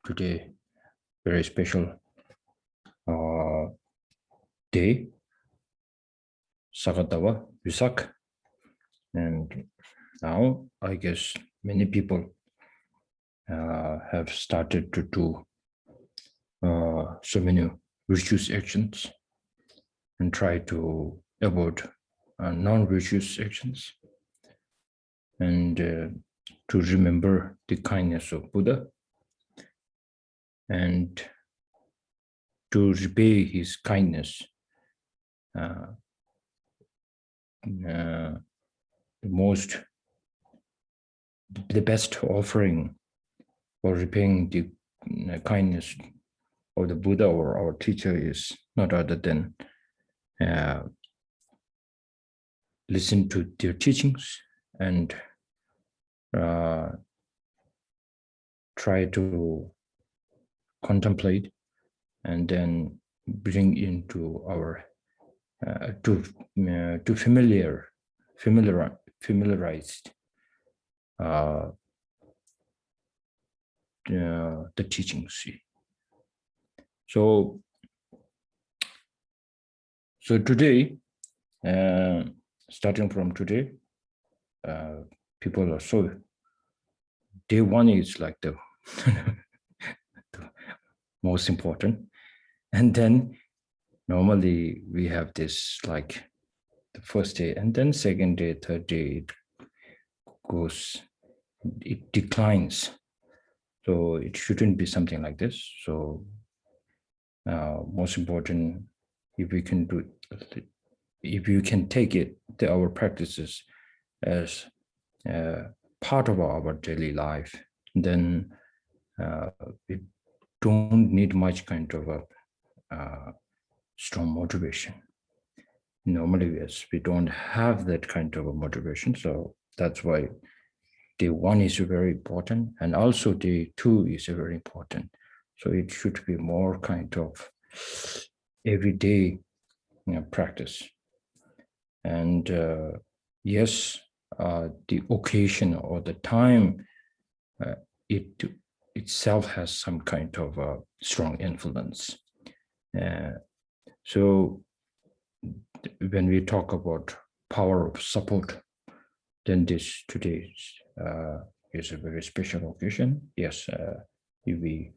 today, very special day, Sakatawa, Visak. And now I guess many people have started to do so many virtuous actions and try to avoid non-virtuous actions and to remember the kindness of Buddha and to repay his kindness. The best offering for repaying the kindness of the Buddha or our teacher is not other than listen to their teachings and try to contemplate and then bring into our to familiarized the teachings. So today, starting from today, people are so, day one is like the most important. And then normally we have this like the first day, and then second day, third day, it declines. So it shouldn't be something like this. So most important, if we can do, if you can take it, our practices as part of our daily life, then we don't need much kind of a strong motivation. Normally, yes, we don't have that kind of a motivation. So that's why day one is very important. And also day two is very important. So it should be more kind of everyday practice. And yes, the occasion or the time, it itself has some kind of a strong influence. So when we talk about power of support, then this today is a very special occasion. Yes, if we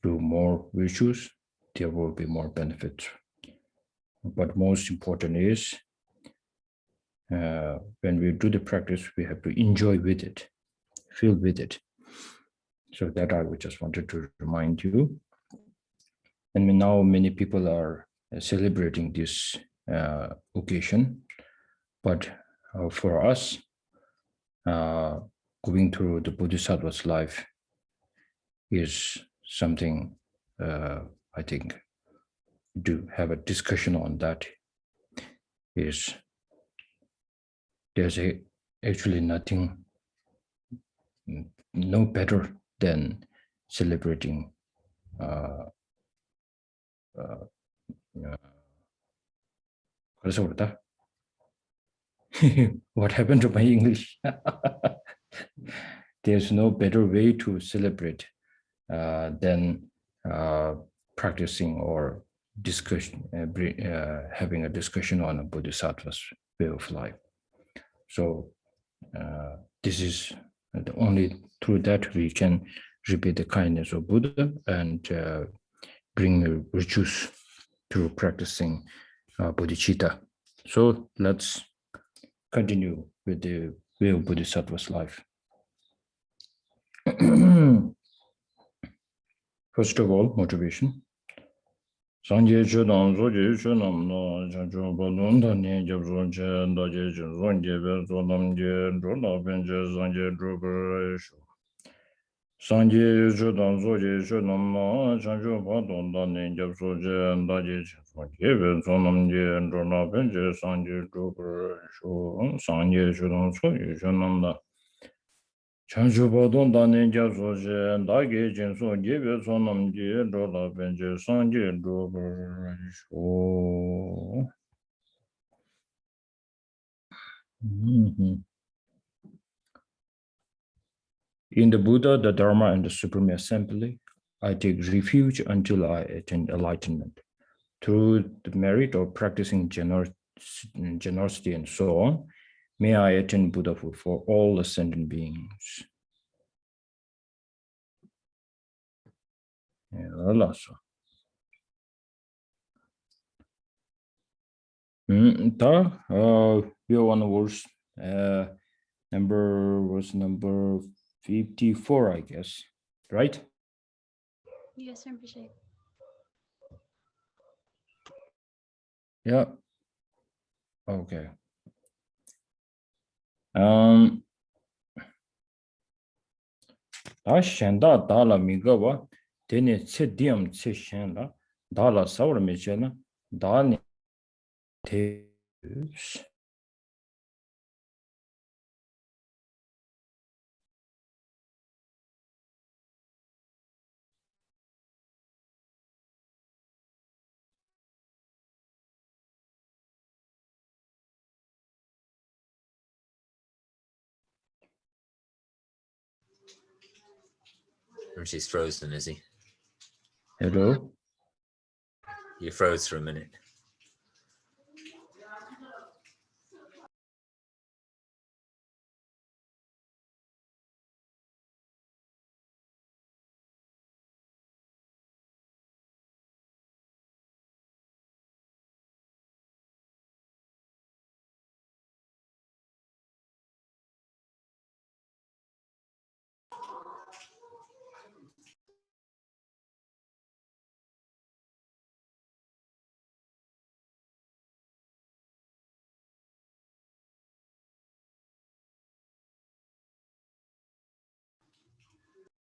do more virtues, there will be more benefits. But most important is when we do the practice, we have to enjoy with it, feel with it. So that I just wanted to remind you. And now many people are celebrating this occasion, but for us, going through the Bodhisattva's life is something I think do have a discussion on that. Is there's actually nothing no better than celebrating what happened to my English? There's no better way to celebrate than practicing or discussion, having a discussion on a Bodhisattva's way of life. So this is only through that we can repeat the kindness of Buddha and bring virtues through practicing bodhicitta. So let's continue with the way of Bodhisattva's life. First of all, motivation. Sanje chodam zoje chonam no janjo balon da ne jabzo je da je zonje be zonam je drona benje zanje drober sho. Sanje chodam zoje chonam no janjo balon da ne jabzo je da je zonje be zonam je drona benje zanje drober sho. Sanje chodam zoje chonam da Chanchubadon dane japso je dage jinso jebe sonam je dola benje sanje dober sho. In the Buddha, the Dharma, and the Supreme Assembly I take refuge until I attain enlightenment. Through the merit of practicing generosity and so on, may I attain Buddhahood for all ascended beings. We are on verse number 54, I guess, right? Yes, Rinpoche. Yeah. Okay. 다 셴다 달라 미가와 데네 쳇디엄 쳇셴라 달라 사우르 메셴나 다니 데 She's frozen, is he? Hello. You froze for a minute.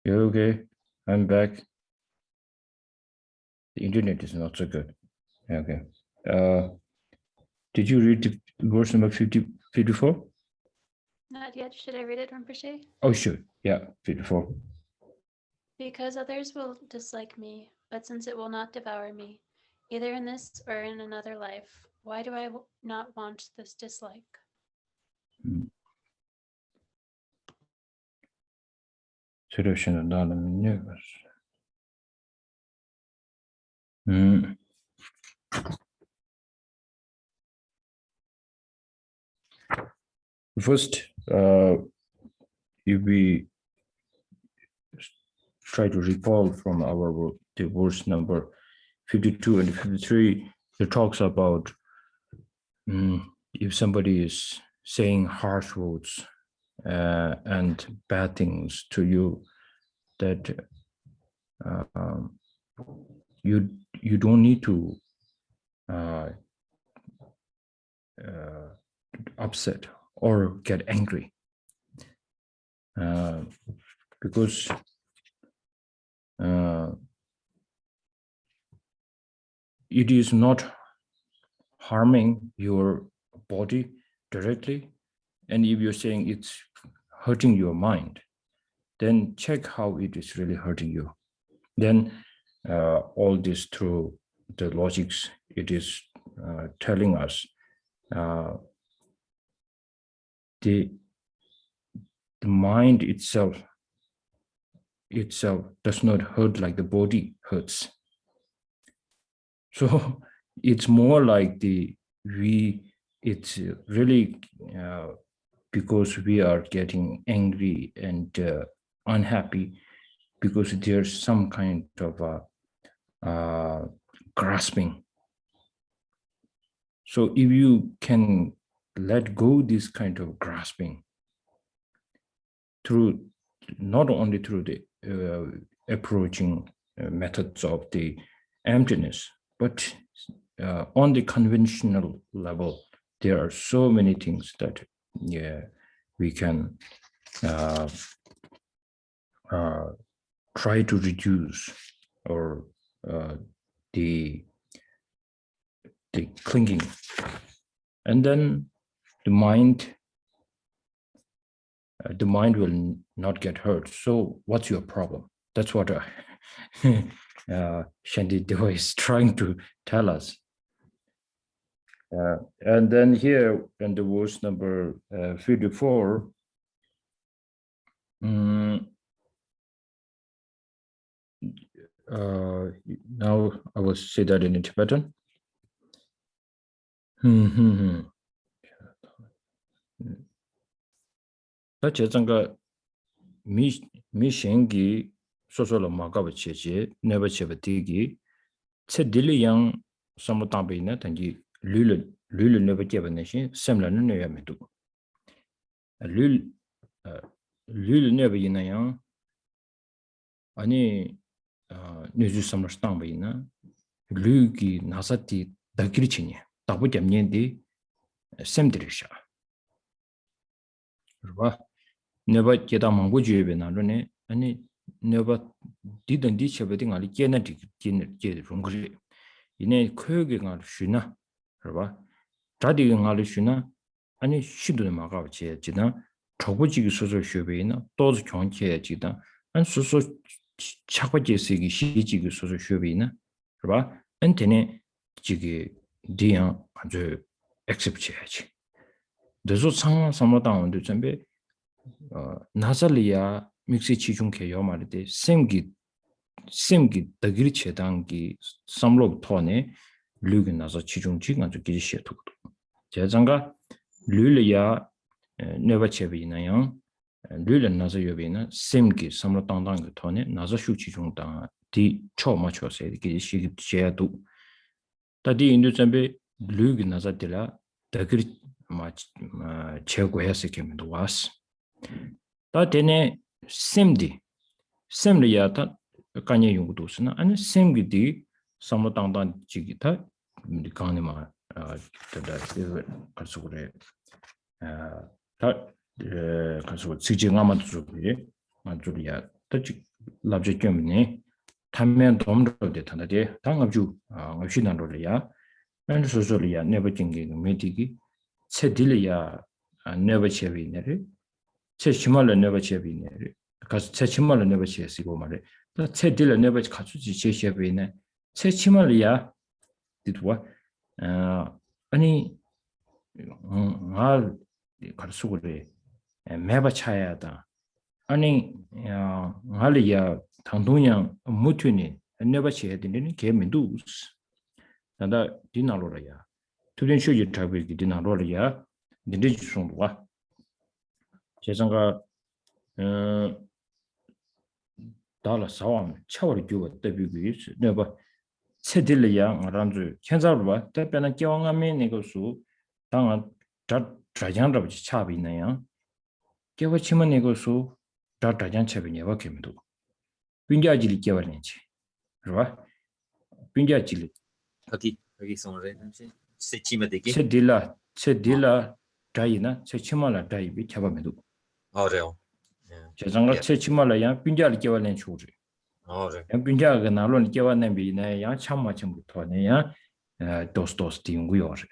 You okay? I'm back. The internet is not so good. Okay. Did you read the verse number 54? Not yet. Should I read it, Rinpoche? Oh, sure. Yeah, 54. Because others will dislike me, but since it will not devour me, either in this or in another life, why do I not want this dislike? Solution down the menu. First, if we try to recall from our verse number 52 and 53, it talks about if somebody is saying harsh words and bad things to you, that you don't need to upset or get angry, because it is not harming your body directly. And if you're saying it's hurting your mind, then check how it is really hurting you. Then all this through the logics, it is telling us the mind itself does not hurt like the body hurts. So it's more like it's really because we are getting angry and unhappy because there's some kind of grasping. So if you can let go this kind of grasping through, not only through the approaching methods of the emptiness, but on the conventional level, there are so many things that we can try to reduce, or the clinging, and then the mind will not get hurt. So what's your problem? That's what Shantideva is trying to tell us. And then here in the verse number 54, Now I will say that in Tibetan. 다 제정가 미생기 소소로 막아버 체제 네버 체버티기 체딜리양 사무tambe나 단지 룰 네버 제버네시 셈라는 뇌야메도 룰 네버 이나양 아니 뉴주 삼르스tambe나 룰기 나사티 다기리치니 다보점년디 셈드리샤 그봐 네버 제다 망고 주베나로네 아니 네버 디던디 쳬베딩 알리 제나디 제르 롱그리 이네 코요게가 쉬나 그봐 자디가 알리 쉬나 아니 시도네 마가 제지나 초고지기 소소 쇼베이나 또즈 경치에 지다 안 소소 차고제스기 시지기 소소 쇼베이나 그봐 엔테네 지기 디양 아주 액셉트 해야지 그래서 상황 삼마당원도 준비 나살리아 믹스 치중케 요 말데 셈기 더기리 체당기 삼로 토네 류기 나서 치중지 아주 기시에도 제장가 류리아 네버체비나요 류리 나서 요비나 셈기 삼로 당당기 토네 나서 슈치중당 디 초마초세 기시 제도 다디 인도 준비 류기 나서들라 더기리 마 최고해서 개면도 왔어 다 되네 셈리야다 간ye 용도스나 아니 셈기디 삼로당당 지기타 간에마 다다 가서 그래 다 가서 지징아마도 주비 아주리야 터치 랍제 겸네 탐면 domro데 탄다데 당압주 없이난로리야 난 소소리야 네버징기 메디기 체딜이야 네버체비네리 체치말로 네버체비네리 가서 체치말로 네버체시고 말해 체딜로 네버체 가주지 제시해비네 체치말이야 디도와 아니 알 가서 그래 매바 차야다 아니 알이야 당동양 무튜니 네버체해 되는 개민도 나다 디나로라야 투된 쇼지 타비기 디나로라야 딘디 송도와 제상가 달라 사왕 차월이 주고 대비기 네버 체딜이야 알람주 현자로와 대변한 경험이 내고수 당한 자장도 차비네요 개워치면 내고수 자장 차비네와 개미도 빈자질이 개월인지 그봐 빈자질 여기 손을 세치마되기. 체딜라 다이나 체치말라 다이비 잡아매도 어래요. 제장가 체치말라야 빈자리 개월낸 추지 어래. 빈자가 나론 개월낸 비네 야 참마침부터네야 도스도스 띵구요래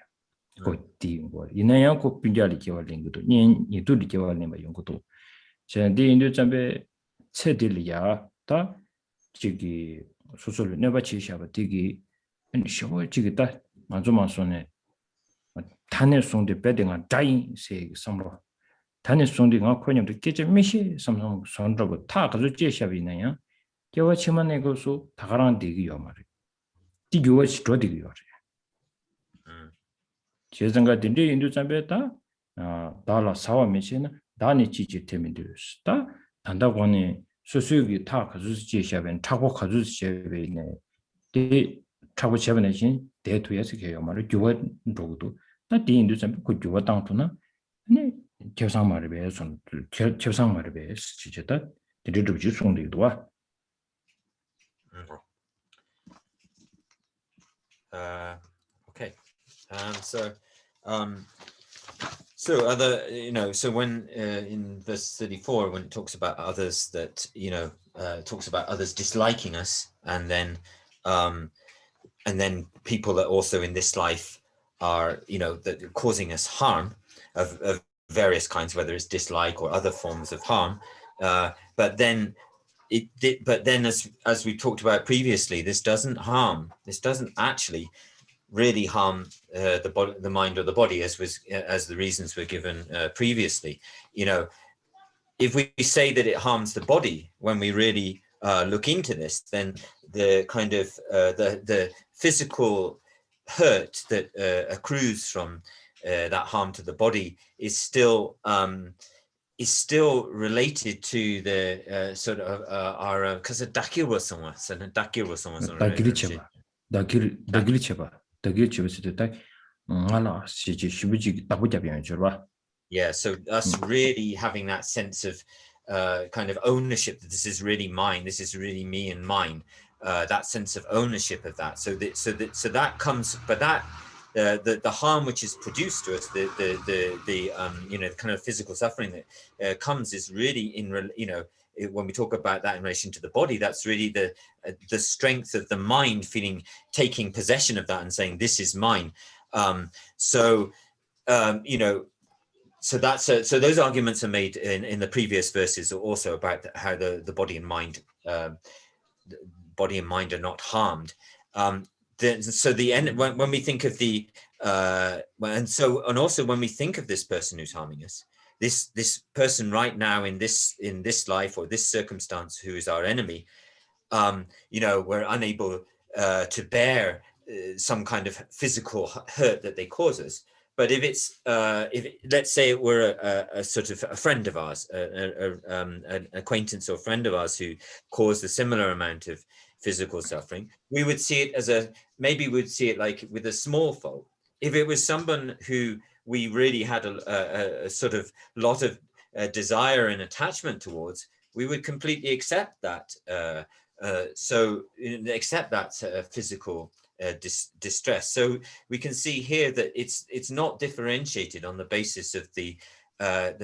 고띵고 이내야 고 빈자리 개월낸 것도 니도 개월낸 바 연구도 제디 인도 잠베 체딜이야 다 저기 소소를 내가 지시하고 되기 쉬워 지겠다 맞으면 손에 단에 송데 배딩한 다이 세 섬로 단에 송데가 코념도 깨져 미시 섬섬 손으로 다 가지고 제시하비나요 개와 치만 내고서 다가랑 되기요 말이 디교와 시도 되기요 제정가 된데 인도 잠베다 달라 사와 미시나 단이 지지 때문에다 단다고니 소수기 다 가지고 제시하면 타고 가지고 제베네 데 타고 제베네신 대토에서 개요 말이 교와 로도 다 디인도 좀 그 교와 당도나 네 교상 말에 배서 교상 말에 배서 지제다 디르도 주 송리도 와 Okay. So other, so when in verse 34, when it talks about others that, talks about others disliking us, and then people that also in this life are, that are causing us harm of various kinds, whether it's dislike or other forms of harm. But then as we talked about previously, this doesn't actually really harm the body, the mind or the body, as the reasons were given previously. If we say that it harms the body when we really look into this, then the kind of the physical hurt that accrues from that harm to the body is still related to the sort of our because dakiwa songa 다길이쳐봐. 다길이쳐봐. 다길이쳐서 딱 ngala 시지 시부지 따부잡이면 줘봐. Yeah, so us really having that sense of kind of ownership that this is really mine, this is really me and mine, that sense of ownership of that. So that comes, but that the harm which is produced to us, the you know, kind of physical suffering that comes is really when we talk about that in relation to the body, that's really the strength of the mind taking possession of that and saying this is mine. You know. So that's so those arguments are made in the previous verses also about how the body and mind are not harmed. So the end when we think of the and also when we think of this person who's harming us, this person right now in this life or this circumstance who is our enemy, you know, we're unable to bear some kind of physical hurt that they cause us. But if it's let's say it were a sort of a friend of ours, an acquaintance or friend of ours who caused a similar amount of physical suffering, we would see it maybe we'd see it like with a small fault. If it was someone who we really had a sort of lot of desire and attachment towards, we would completely accept that. So accept that physical distress. So we can see here that it's not differentiated on the basis of the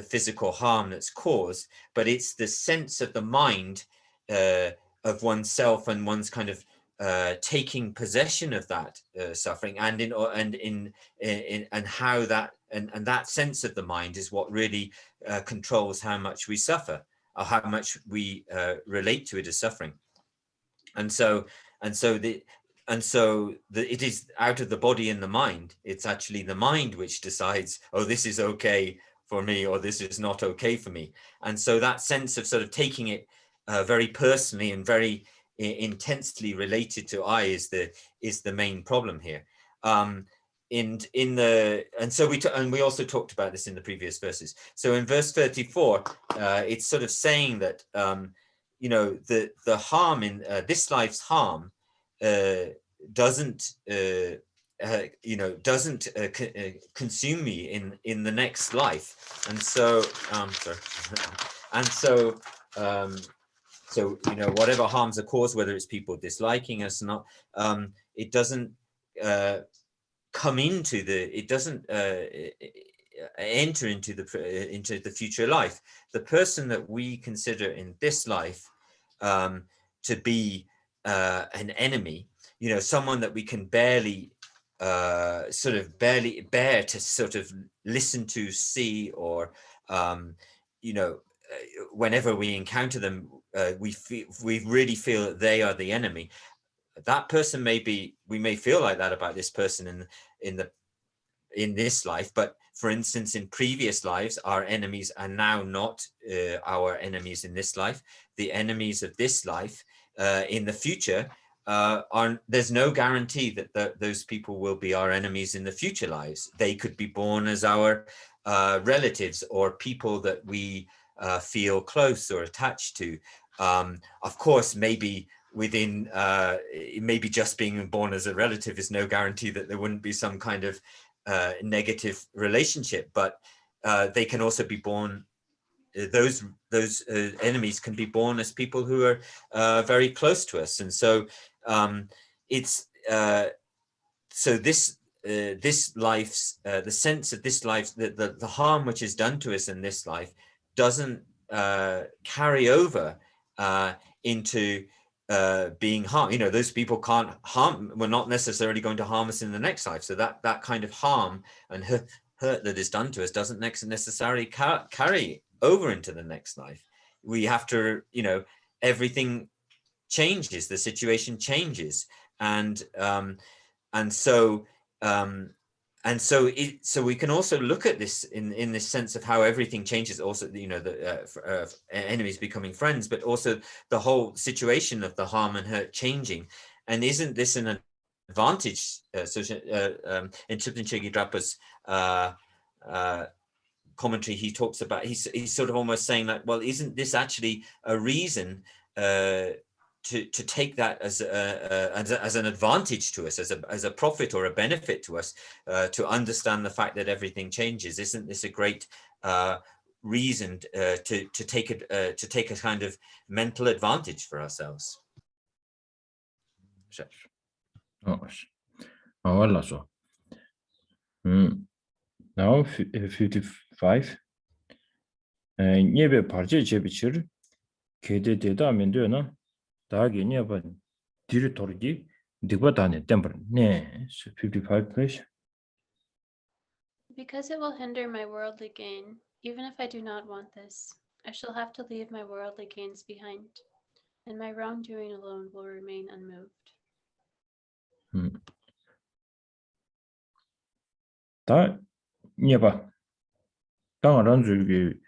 physical harm that's caused, but it's the sense of the mind of oneself and one's kind of taking possession of that suffering, and how that and that sense of the mind is what really controls how much we suffer or how much we relate to it as suffering. And so it is out of the body and the mind. It's actually the mind which decides, oh, this is okay for me, or this is not okay for me. And so that sense of sort of taking it very personally and very intensely related to I is the main problem here. And we also talked about this in the previous verses. So in verse 34, it's sort of saying that you know, the harm in this life's harm doesn't you know, doesn't consume me in the next life. And so sorry. And so so you know, whatever harms are caused, whether it's people disliking us or not, it doesn't come into it doesn't enter into the future life. The person that we consider in this life to be an enemy, you know, someone that we can barely bear to sort of listen to, see, or you know, whenever we encounter them, we really feel that they are the enemy. That person we may feel like that about this person in this life, but for instance, in previous lives, our enemies are now not our enemies in this life. The enemies of this life in the future there's no guarantee that those people will be our enemies in the future lives. They could be born as our relatives or people that we feel close or attached to. Of course, maybe within maybe just being born as a relative is no guarantee that there wouldn't be some kind of negative relationship, but they can also be born, those enemies can be born as people who are very close to us. And so it's so this life's the sense of this life, the harm which is done to us in this life doesn't carry over into being harmed. You know, those people can't harm, we're not necessarily going to harm us in the next life. So that kind of harm and hurt that is done to us doesn't necessarily carry over into the next life. We have to, you know, everything changes, the situation changes, and so and so we can also look at this in this sense of how everything changes. Also, you know, the enemies becoming friends, but also the whole situation of the harm and hurt changing. And isn't this an advantage? In Triptin Drapa's commentary, he talks about, he's sort of almost saying that, well, isn't this actually a reason to take that as an advantage to us, as a profit or a benefit to us, to understand the fact that everything changes? Isn't this a great reason to take a kind of mental advantage for ourselves? Now 55. Nyebe parche chebichir kede deda mendona dagi nyeba diri torgi digba dane temper ne 55 please. Because it will hinder my worldly gain, even if I do not want this, I shall have to leave my worldly gains behind, and my wrongdoing alone will remain unmoved. 다 nyeba tang ranzu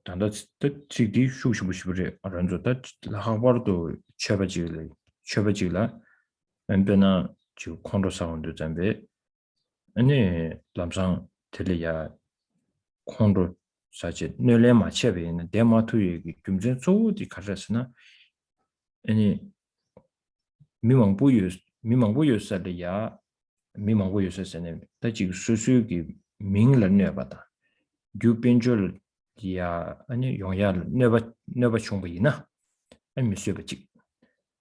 tanda tsikdi shukshibushibre ranzu ta lahangwardo chebajigla embena jiu kondo saundu zambe ane lamsang teleya kondo sache nele ma chebe ina dema tuye ki gyumzen zoodi karasana ane mimangbu saleya mimangbu sasane ta jigu susu ki mingla nebata gyu penchol ya ane yongya neba chungba ina ane misyo bachik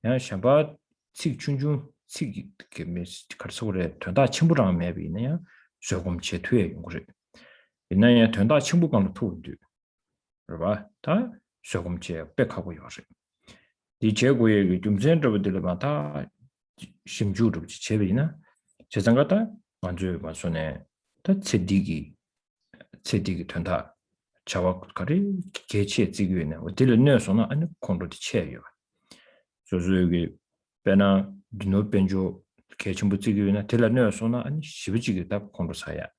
ya shamba tsik chunchung tsik karsagore tuanda chimburang mebi ina ya sogom che tuye yungore ina ya tuanda chimbukang tu du raba ta sogom che bekhago yore di che goye gyumzen raba dilaba ta shimju raba chebe ina chezanga ta manzo masone ta tsedigi tuanda chawa kari geche zigwe dili nyo sona ane kondo di che yo sozo yogi pena dino penjo gechimbo zigwe dili nyo sona ane shibijigi da kondo saya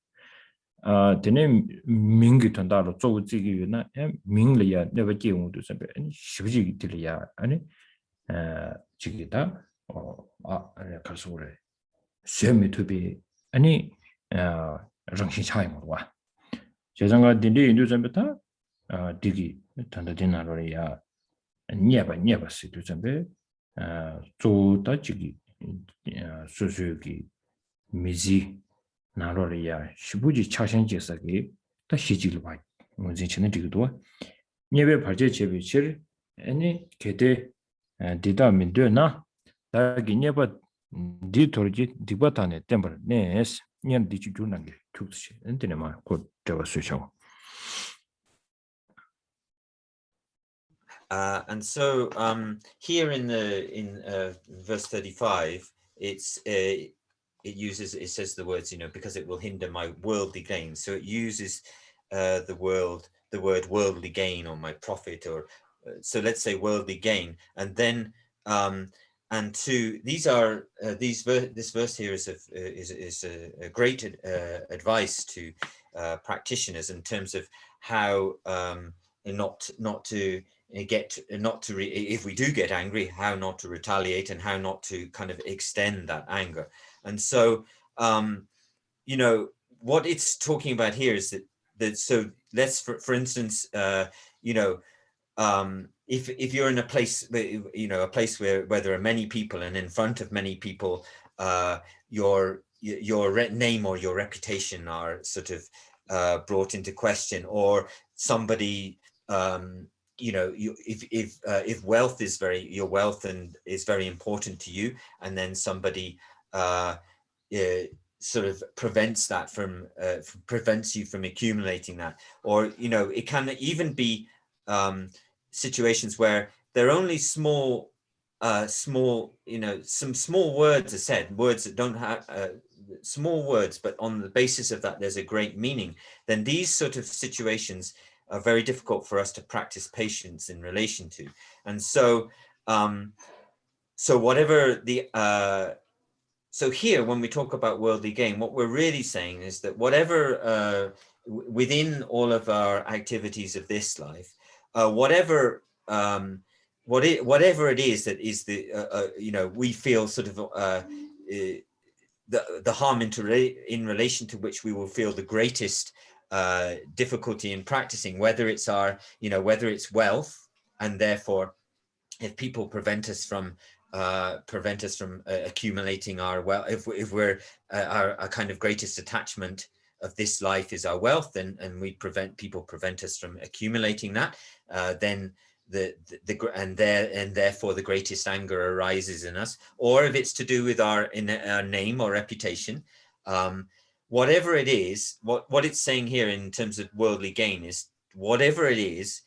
dine mingi tuanda lo zogu zigwe mingli ya neba ge ungu sambe ane shibijigi dili ya ane jigi da karso gore suemi tubi ane rangshin chayi morwa 제정가 딘디 인도 점부터 디기 단다디나로야 녀바 시도 점베 조다지기 수수기 미지 나로리아 시부지 차선제사기 다 시지를 봐 문진치는 디기도 녀베 발제 제비실 아니 게데 디다민드나 다기 녀바 디토르지 디바타네 템버 네스 년 디치 주난게 툭시 엔테네마 곧 and so here in verse 35, it says the words, you know, because it will hinder my worldly gain. So it uses the word worldly gain or my profit, or so let's say worldly gain, and then and to these are this verse here is a great advice to practitioners in terms of how if we do get angry, how not to retaliate and how not to kind of extend that anger. And so you know, what it's talking about here is that so let's for instance you know, if you're in a place, you know, a place where there are many people, and in front of many people your name or your reputation are sort of brought into question, or somebody you know, if wealth is your wealth and is very important to you, and then somebody sort of prevents you from accumulating that, or you know, it can even be situations where there are only small, you know, some small words are said, words that don't have small words, but on the basis of that, there's a great meaning. Then these sort of situations are very difficult for us to practice patience in relation to. And so, so whatever the, So here, when we talk about worldly gain, what we're really saying is that whatever within all of our activities of this life, whatever whatever it is that is the we feel sort of the harm in relation to which we will feel the greatest difficulty in practicing, whether it's whether it's wealth, and therefore if people prevent us from accumulating our wealth, if we're our kind of greatest attachment of this life is our wealth, and people prevent us from accumulating that, then therefore the greatest anger arises in us. Or if it's to do with our name or reputation, whatever it is, what it's saying here in terms of worldly gain is whatever it is,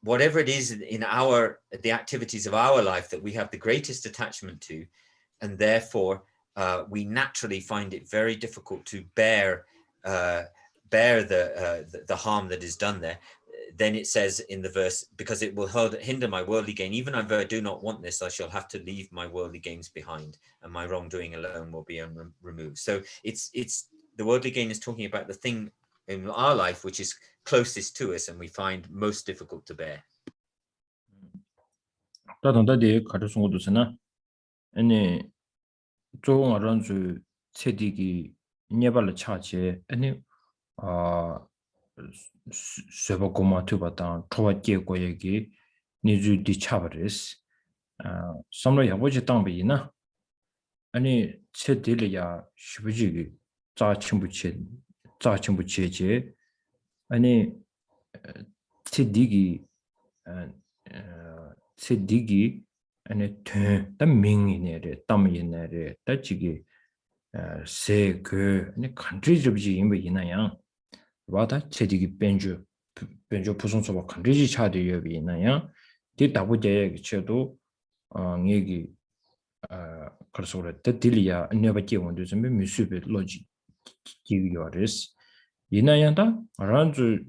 whatever it is in the activities of our life that we have the greatest attachment to, and therefore we naturally find it very difficult to bear the harm that is done there. Then it says in the verse, because it will hinder my worldly gain, even if I do not want this, I shall have to leave my worldly gains behind, and my wrongdoing alone will be removed. So it's the worldly gain is talking about the thing in our life which is closest to us and we find most difficult to bear. 다른데 가르친 것도서나 아니 좋은 아런주 체디기 네발을 차지 아니 세바고마 투바다 토와께 고얘기 니주디 차버리스 섬로 야보지 땅비나 아니 체딜이야 쉬부지기 자침부체제 아니 체디기 체디기 아니 더 명이네래 담이네래 다지기 세그 아니 컨트리즈브지 임베이나야 와다 체디기 벤주 부송소바 컨트리지 차대여비 있나야 뒤다고제 쳐도 얘기 그래서 그래 딜이야 네바께 원도 좀 미수베 로지 기요레스 이나야다 아란주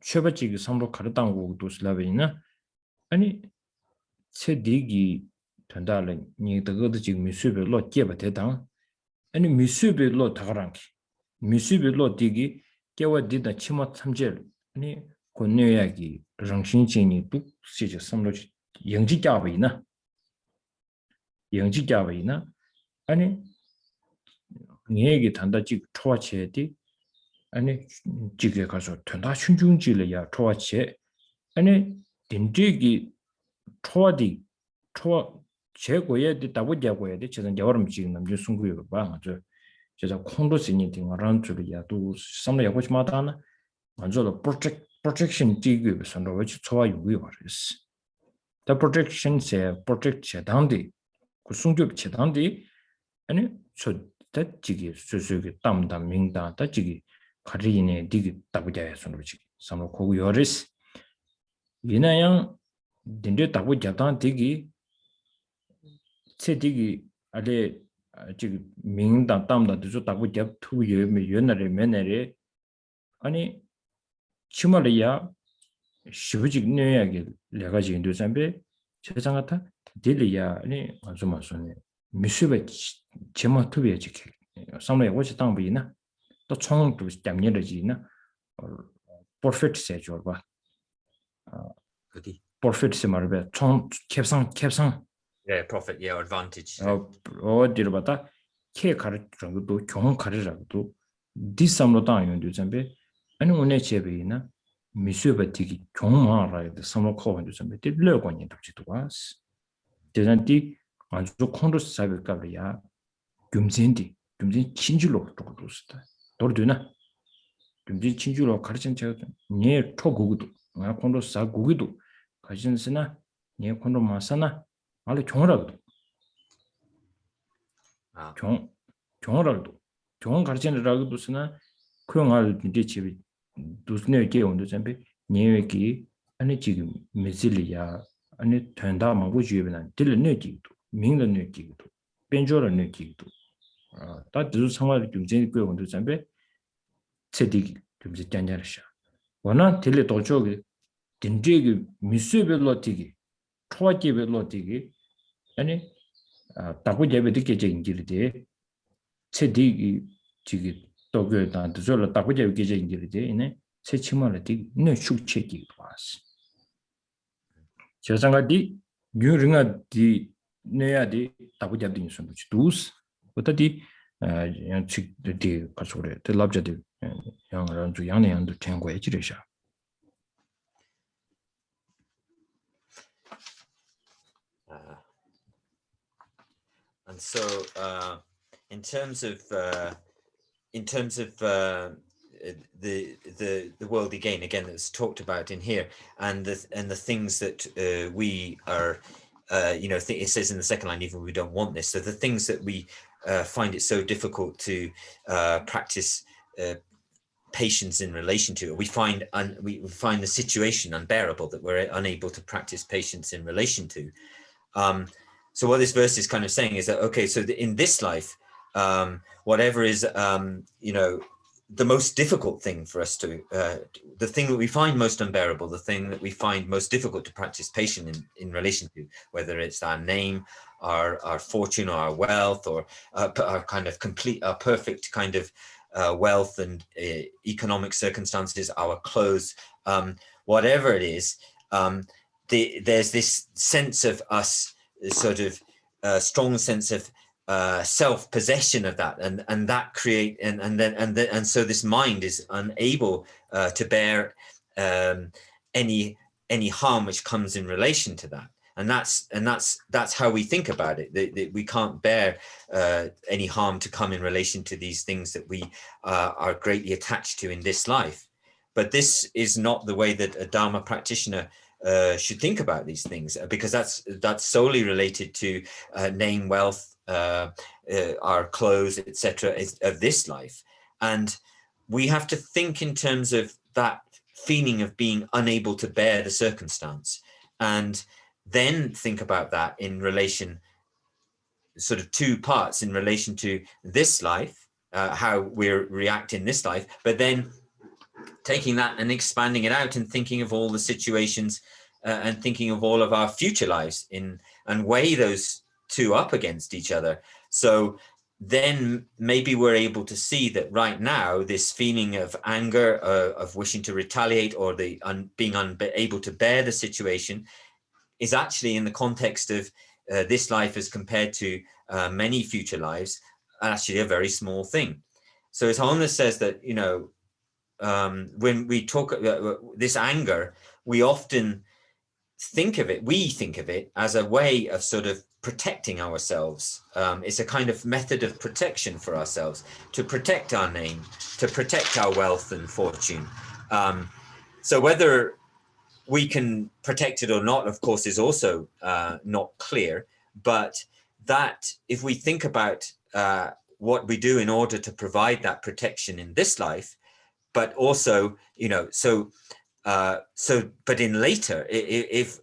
최바지기 삼로 가르당고 도슬라베이나 아니 체디기 된다래 니더거도 지금 미수베 로 깨바대당 아니 미수베 로 다가랑기 미수베 로 디기 깨와디다 치마 참제 아니 권뇌야기 정신진이 뚝 시저 삼로 영지자베이나 영지자베이나 아니 얘기 단다지 초와체디 아니 지게 가서 된다 춘중지려야 초와체 아니 딘지기 초와디 초와 제고에 다보자고에 저는 여름 지금 남주 순구요 봐 맞죠 제가 콘도스니 등어란 줄이야도 삼려고 싶마다나 먼저 protection 지기 선로 왜 초와 요구요 말이스 the protection 세 protect 제단디 그 순교 제단디 아니 저 대지기 수수기 담담 명다 대지기 가리네 디기 다보자야 선로지 삼로 고고 요리스 이나양 딘데 다보자단 디기 체디기 아래 지금 명다 담다도 저 다보자 투여 면나래 면나래 아니 치말이야 시부직 뇌야기 내가 지금 도산배 세상 같아 딜이야 아니 아주 맞소네 미수베 제마 투비에 지키 상로에 오지 땅비나 또 총도 잡녀르지나 퍼펙트 세죠 봐 어디 퍼펙트 말베 총 캡상 yeah profit yeah advantage 어디로 봤다 케 가르쳐도 경 가르라도 디삼로 땅연도 잠베 아니 오늘 제베이나 미수베티기 경마라이드 삼로코원도 잠베 딜려고니 답지도 와스 대단히 아주 콘도스 사베까리야 금진 친줄로 도도스다 도르드나 금진 친줄로 가르친 제가 네 초고기도 나 콘도스 사고기도 가진스나 네 콘도 마사나 알로 종어라도 종어라도 종원 가르치느라고도 쓰나 그용할 이제 집이 두스네게 온도 잠비 네외기 아니 지금 메실이야 아니 된다 먹고 주변에 들내기도 민내기도 벤조르내기도 다들 상황을 좀 재밌게 온도 잠비 체디기 좀 잔냐르샤 원한 딜레 도쪽에 딘제기 미스벨로티기 초아기벨로티기 아니 tabu jabe de geje ingiri de chedi jigi tokyo dan de zola tabu jabe geje ingiri de ine che chimala di ne shukche gi was 저장가 디 뉴링아 디 내야 디 tabu jabe din sun buch dus 어디 yang 치 디 가서래 데 랍자디 yang ran zu yang ne yang du chen gui ji de sha And so in terms of the world again that's talked about in here, and the things that we are it says in the second line, even we don't want this, so the things that we find it so difficult to practice patience in relation to, we find the situation unbearable, that we're unable to practice patience in relation to. So what this verse is kind of saying is that, okay, so in this life, whatever is, the most difficult thing for us to, the thing that we find most unbearable, the thing that we find most difficult to practice patience in relation to, whether it's our name, our fortune, or our wealth, or our kind of our perfect kind of wealth and economic circumstances, our clothes, whatever it is, there's this sense of us, sort of strong sense of self-possession of that, and that create and so this mind is unable to bear any harm which comes in relation to that, and that's how we think about it. That we can't bear any harm to come in relation to these things that we are greatly attached to in this life. But this is not the way that a Dharma practitioner should think about these things, because that's solely related to name, wealth, our clothes, etc., of this life. And we have to think in terms of that feeling of being unable to bear the circumstance, and then think about that in relation, sort of two parts, in relation to this life, how we react in this life, but then taking that and expanding it out and thinking of all the situations and thinking of all of our future lives and weigh those two up against each other. So then maybe we're able to see that right now, this feeling of anger, of wishing to retaliate, or being unable to bear the situation, is actually in the context of this life as compared to many future lives, actually a very small thing. So His Holiness says that, when we talk this anger, we often think of it as a way of sort of protecting ourselves. It's a kind of method of protection for ourselves, to protect our name, to protect our wealth and fortune. So whether we can protect it or not, of course, is also not clear. But that if we think about what we do in order to provide that protection in this life, but also, but in later, if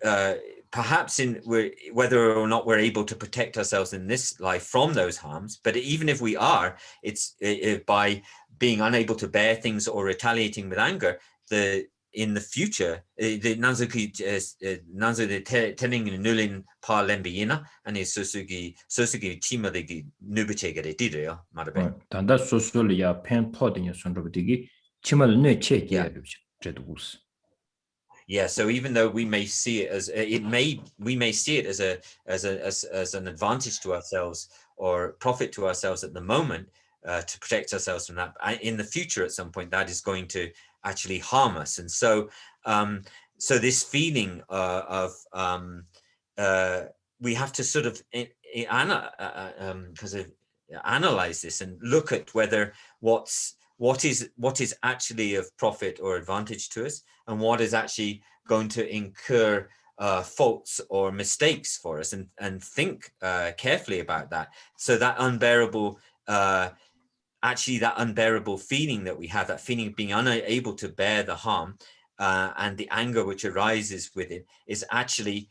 perhaps whether or not we're able to protect ourselves in this life from those harms, but even if we are, it's by being unable to bear things or retaliating with anger, in the future, the nanzuki tening nulin pa lembiyina and is sosugi chima de nubichega de dideo marabe. 단다 소소리아 펜 포딩이 손로비기 치mal ne che ge jedus. Yeah, so even though we may see it as as an advantage to ourselves or profit to ourselves at the moment, to protect ourselves from that, in the future at some point that is going to actually harm us. And so so this feeling of we have to sort of analyze this and look at whether what is actually of profit or advantage to us, and what is actually going to incur faults or mistakes for us, and think carefully about that. So that unbearable feeling that we have, that feeling of being unable to bear the harm, and the anger which arises with it, is actually,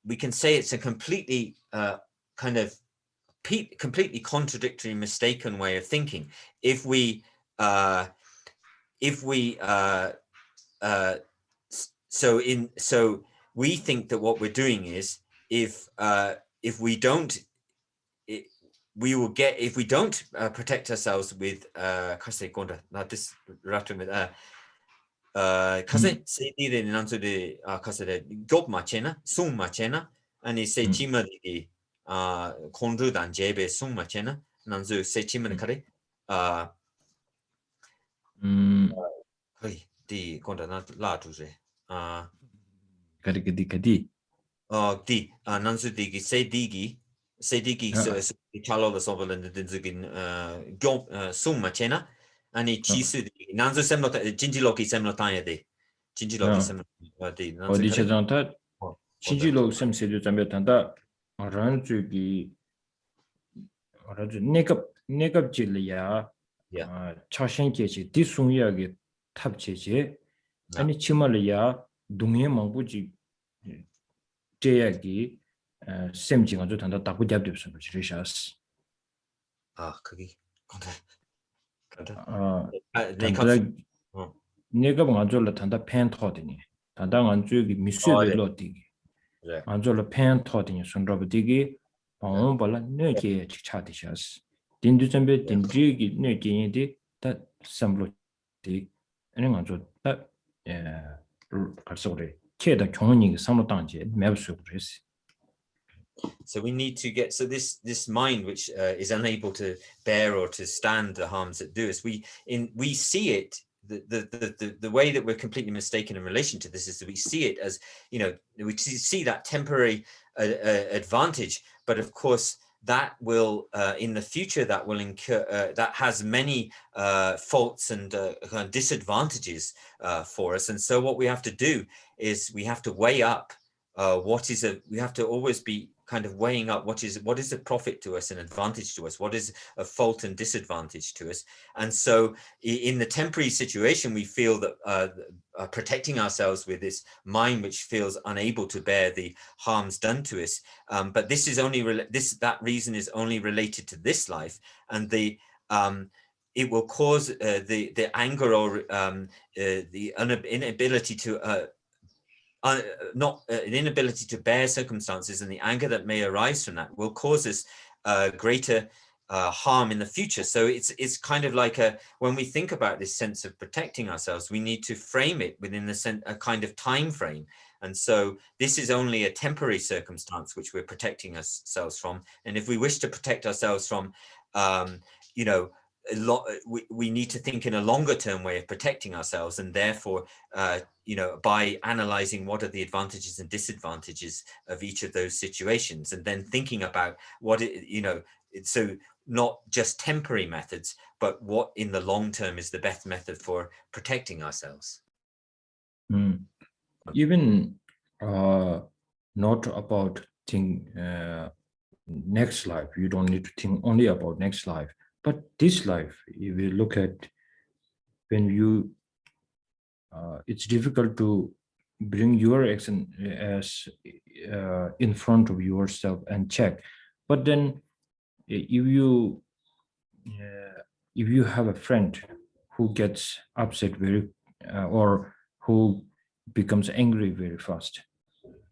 we can say it's a completely completely contradictory, mistaken way of thinking. So we think that what we're doing is, if we don't, we will get, if we don't protect ourselves with kase konda, not this ratumit, kase se dire nanzo de kase de gob machena, sung machena, and se chima de kondru dan jebe sung machena, nanzo se chima de kare, di konda na la tuze, kadi. di nanzo digi se digi chalo la sovereign dinzugin gob sung machena. Ani chisu nanzo semno jinjiloki semno tanya de jinjiloki semno de nanzo 어디 kare 찾아다 신지로 셈세도 잠겼단다 란주기 알아주 내갑 질이야 차신계지 디숭이하게 탑제지 아니 치말이야 동해 망부지 제약이 셈징 아주 단다 답고 잡듯이 그러셔스 거기 건데 내가 먼저를 단다 팬 터드니 단다 안주기 미스벨로디 안절로 팬 터드니 손러버디기 방원발라 네게 차디샤스 딘두점베 딘지기 네게인디 다 삼로디 아니 안절 다예 갈소리 케다 경원이 삼로당지 매부수 그랬어. So we need to get, so this mind which is unable to bear or to stand the harms that do us, we see it, the way that we're completely mistaken in relation to this is that we see it as, we see that temporary advantage, but of course that will in the future that will incur that has many faults and disadvantages for us. And so what we have to do is we have to weigh up we have to always be kind of weighing up what is a profit to us and advantage to us, what is a fault and disadvantage to us. And so in the temporary situation, we feel that protecting ourselves with this mind which feels unable to bear the harms done to us, but this is only that reason is only related to this life, and it will cause the anger or the inability to an inability to bear circumstances, and the anger that may arise from that will cause us greater harm in the future. So it's kind of like when we think about this sense of protecting ourselves, we need to frame it within a kind of time frame. And so this is only a temporary circumstance which we're protecting ourselves from. And if we wish to protect ourselves from, we need to think in a longer term way of protecting ourselves, and therefore by analyzing what are the advantages and disadvantages of each of those situations, and then thinking about what so not just temporary methods, but what in the long term is the best method for protecting ourselves. Even not about think next life, you don't need to think only about next life, but this life, if you look at when you it's difficult to bring your action as in front of yourself and check, but then if you have a friend who gets upset very or who becomes angry very fast,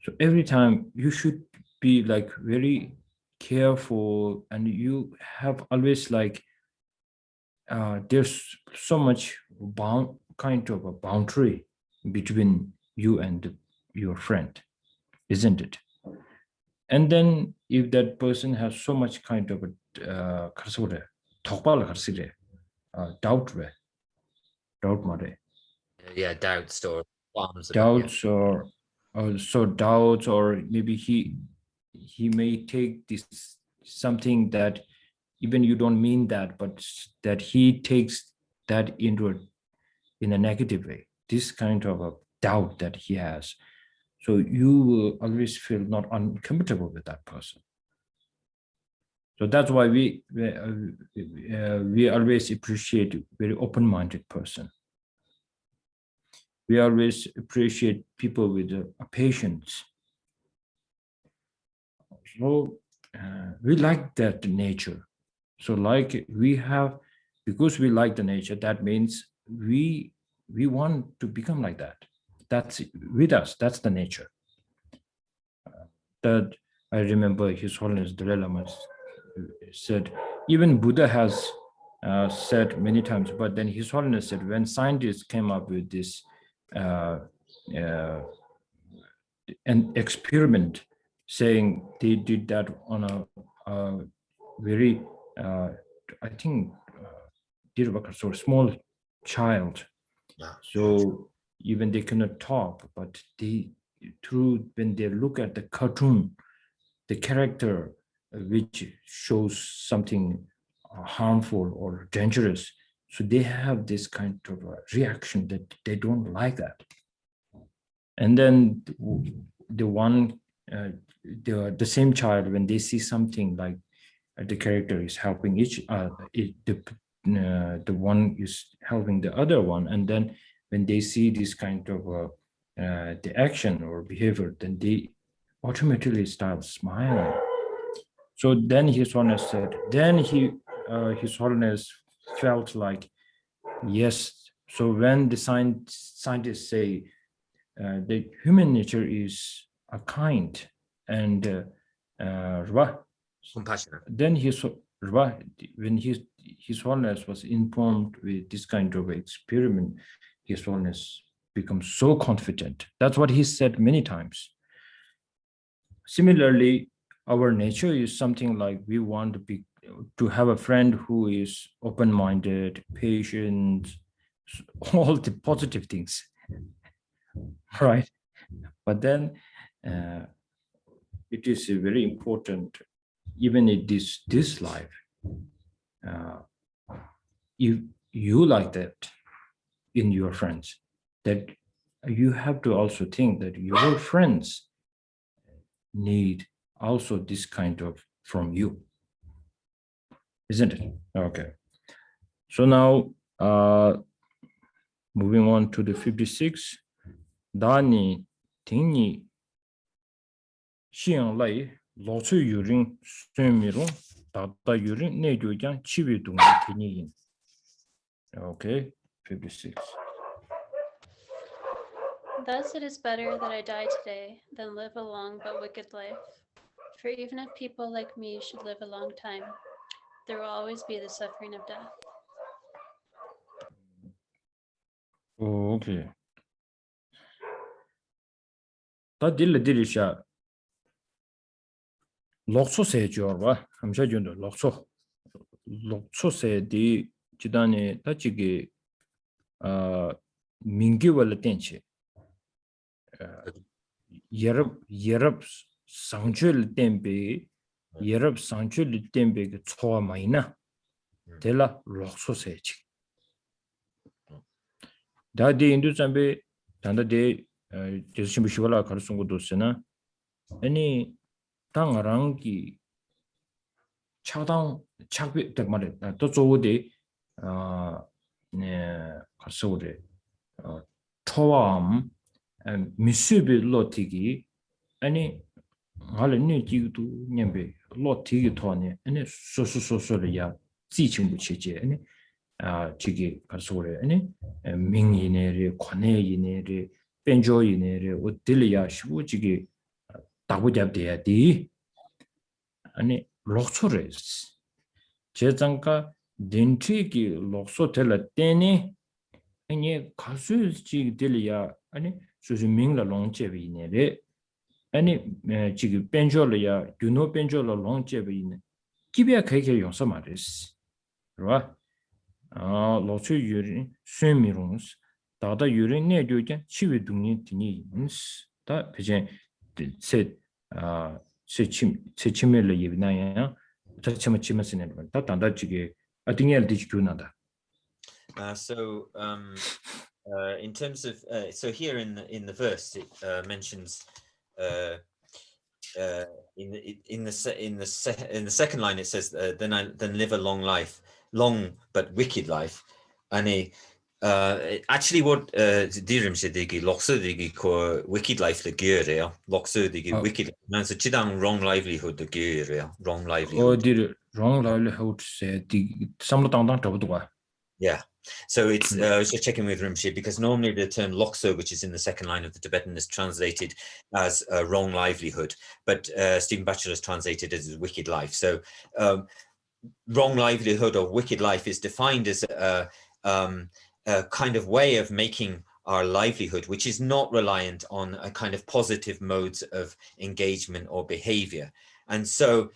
so every time you should be like very careful, and you have always like there's so much kind of a boundary between you and your friend, isn't it? And then if that person has so much kind of a doubt Doubts or qualms, doubts or so doubts, or maybe he may take this something that even you don't mean that, but that he takes that in a negative way, this kind of a doubt that he has. So you will always feel not uncomfortable with that person. So that's why we always appreciate a very open-minded person. We always appreciate people with a patience. So we like that nature. So like because we like the nature, that means we want to become like that. That's with us. That's the nature. That I remember His Holiness Dalai Lama said, even Buddha has said many times, but then His Holiness said when scientists came up with this an experiment, saying they did that on a very, I think, sort of small child. So even they cannot talk, but when they look at the cartoon, the character which shows something harmful or dangerous, so they have this kind of a reaction that they don't like that. And then the same child, when they see something like the character is helping the one is helping the other one, and then when they see this kind of the action or behavior, then they automatically start smiling. So then His Holiness said, then His Holiness felt like, yes, so when the scientists say the human nature is a kind and compassionate, then when His Holiness was informed with this kind of experiment, His Holiness becomes so confident. That's what he said many times. Similarly, our nature is something like we want to have a friend who is open-minded, patient, all the positive things, right? But then it is very important, even in this life, if you like that in your friends, that you have to also think that your friends need also this kind of from you, isn't it? Okay. So now moving on to the 56. Dani tingni xiang lai lo chu yuring sumirong data yuring ne gyojang chibi dung tini yin. Okay, 56. Thus it is better that I die today than live a long but wicked life. For even if people like me should live a long time, there will always be the suffering of death. Okay. 다 딜리샤 록소 세죠와 함샤준도 록소 세디 지단에 다치기 민기월 텐치 예럽 상줄 템베 예럽 상줄 템베 그 초와 마이나 델라 록소 세지 다디 인도 잠베 단다데 제시미 시발라 가르친 것도 쓰나 아니 당랑기 차당 착비 딱 말해 또 저거데 네 가서데 초암 미스비 로티기 아니 알니 지도 냠베 로티기 토네 아니 소소소소야 지칭부치제 아니 지기 가서래 아니 민이네리 관내이네리 벤조이네리 어딜이야 시부지기 다부잡돼야디 아니 록소레스 제장가 덴트기 록소텔라 때니 아니 가수지들이야 아니 수수밍라 롱제비네레 아니 지기 벤조르야 유노 벤조르 롱제비네 기비야 그게 용서 말이스 그러와 로츠 유리 쇠미롱스 다다 유리 내교견 치위 등이 드니스 다 배제 세침을 예비나야 저침을 치면서는 다 단다지게 아딩엘 디주나다. So in terms of so here in the verse it mentions in the second line it says then live a long but wicked life, and actually what Dirim said digi lokso digi ko wicked life the gear lokso digi wicked man so chidang wrong livelihood the gear wrong livelihood. Did wrong livelihood say the some dang dang Yeah. So it's I was just checking with Rinpoche, because normally the term lokso, which is in the second line of the Tibetan, is translated as wrong livelihood, but Stephen Batchelor has translated it as wicked life. So wrong livelihood or wicked life is defined as a kind of way of making our livelihood, which is not reliant on a kind of positive modes of engagement or behavior. And so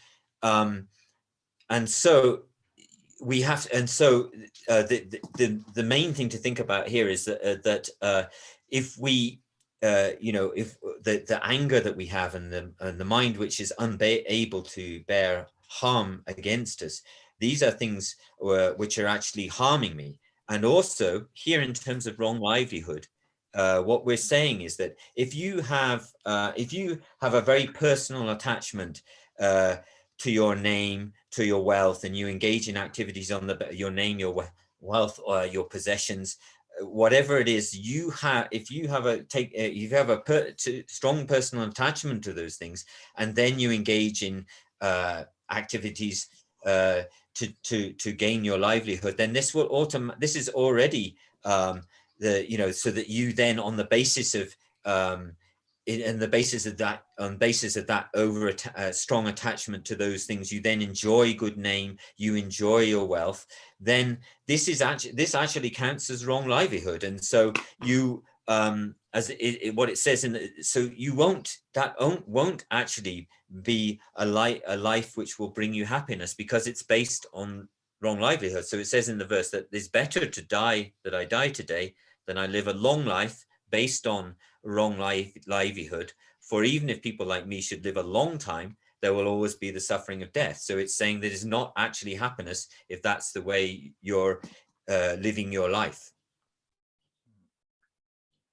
we have, and so the main thing to think about here is that if we if the anger that we have and the mind which is unable to bear harm against us, these are things which are actually harming me. And also here, in terms of wrong livelihood, what we're saying is that if you have a very personal attachment to your name, to your wealth, and you engage in activities on your name, your wealth, or your possessions, whatever it is you have, if you have a strong personal attachment to those things, and then you engage in activities to gain your livelihood, then this will this is already so that you then, on the basis of on the basis of that over strong attachment to those things, you then enjoy good name, you enjoy your wealth, then this actually counts as wrong livelihood. And so you what it says so you won't actually be a life which will bring you happiness, because it's based on wrong livelihood. So it says in the verse that it's better to die, that I die today, than I live a long life based on wrong livelihood. For even if people like me should live a long time, there will always be the suffering of death. So it's saying that it's not actually happiness if that's the way you're living your life.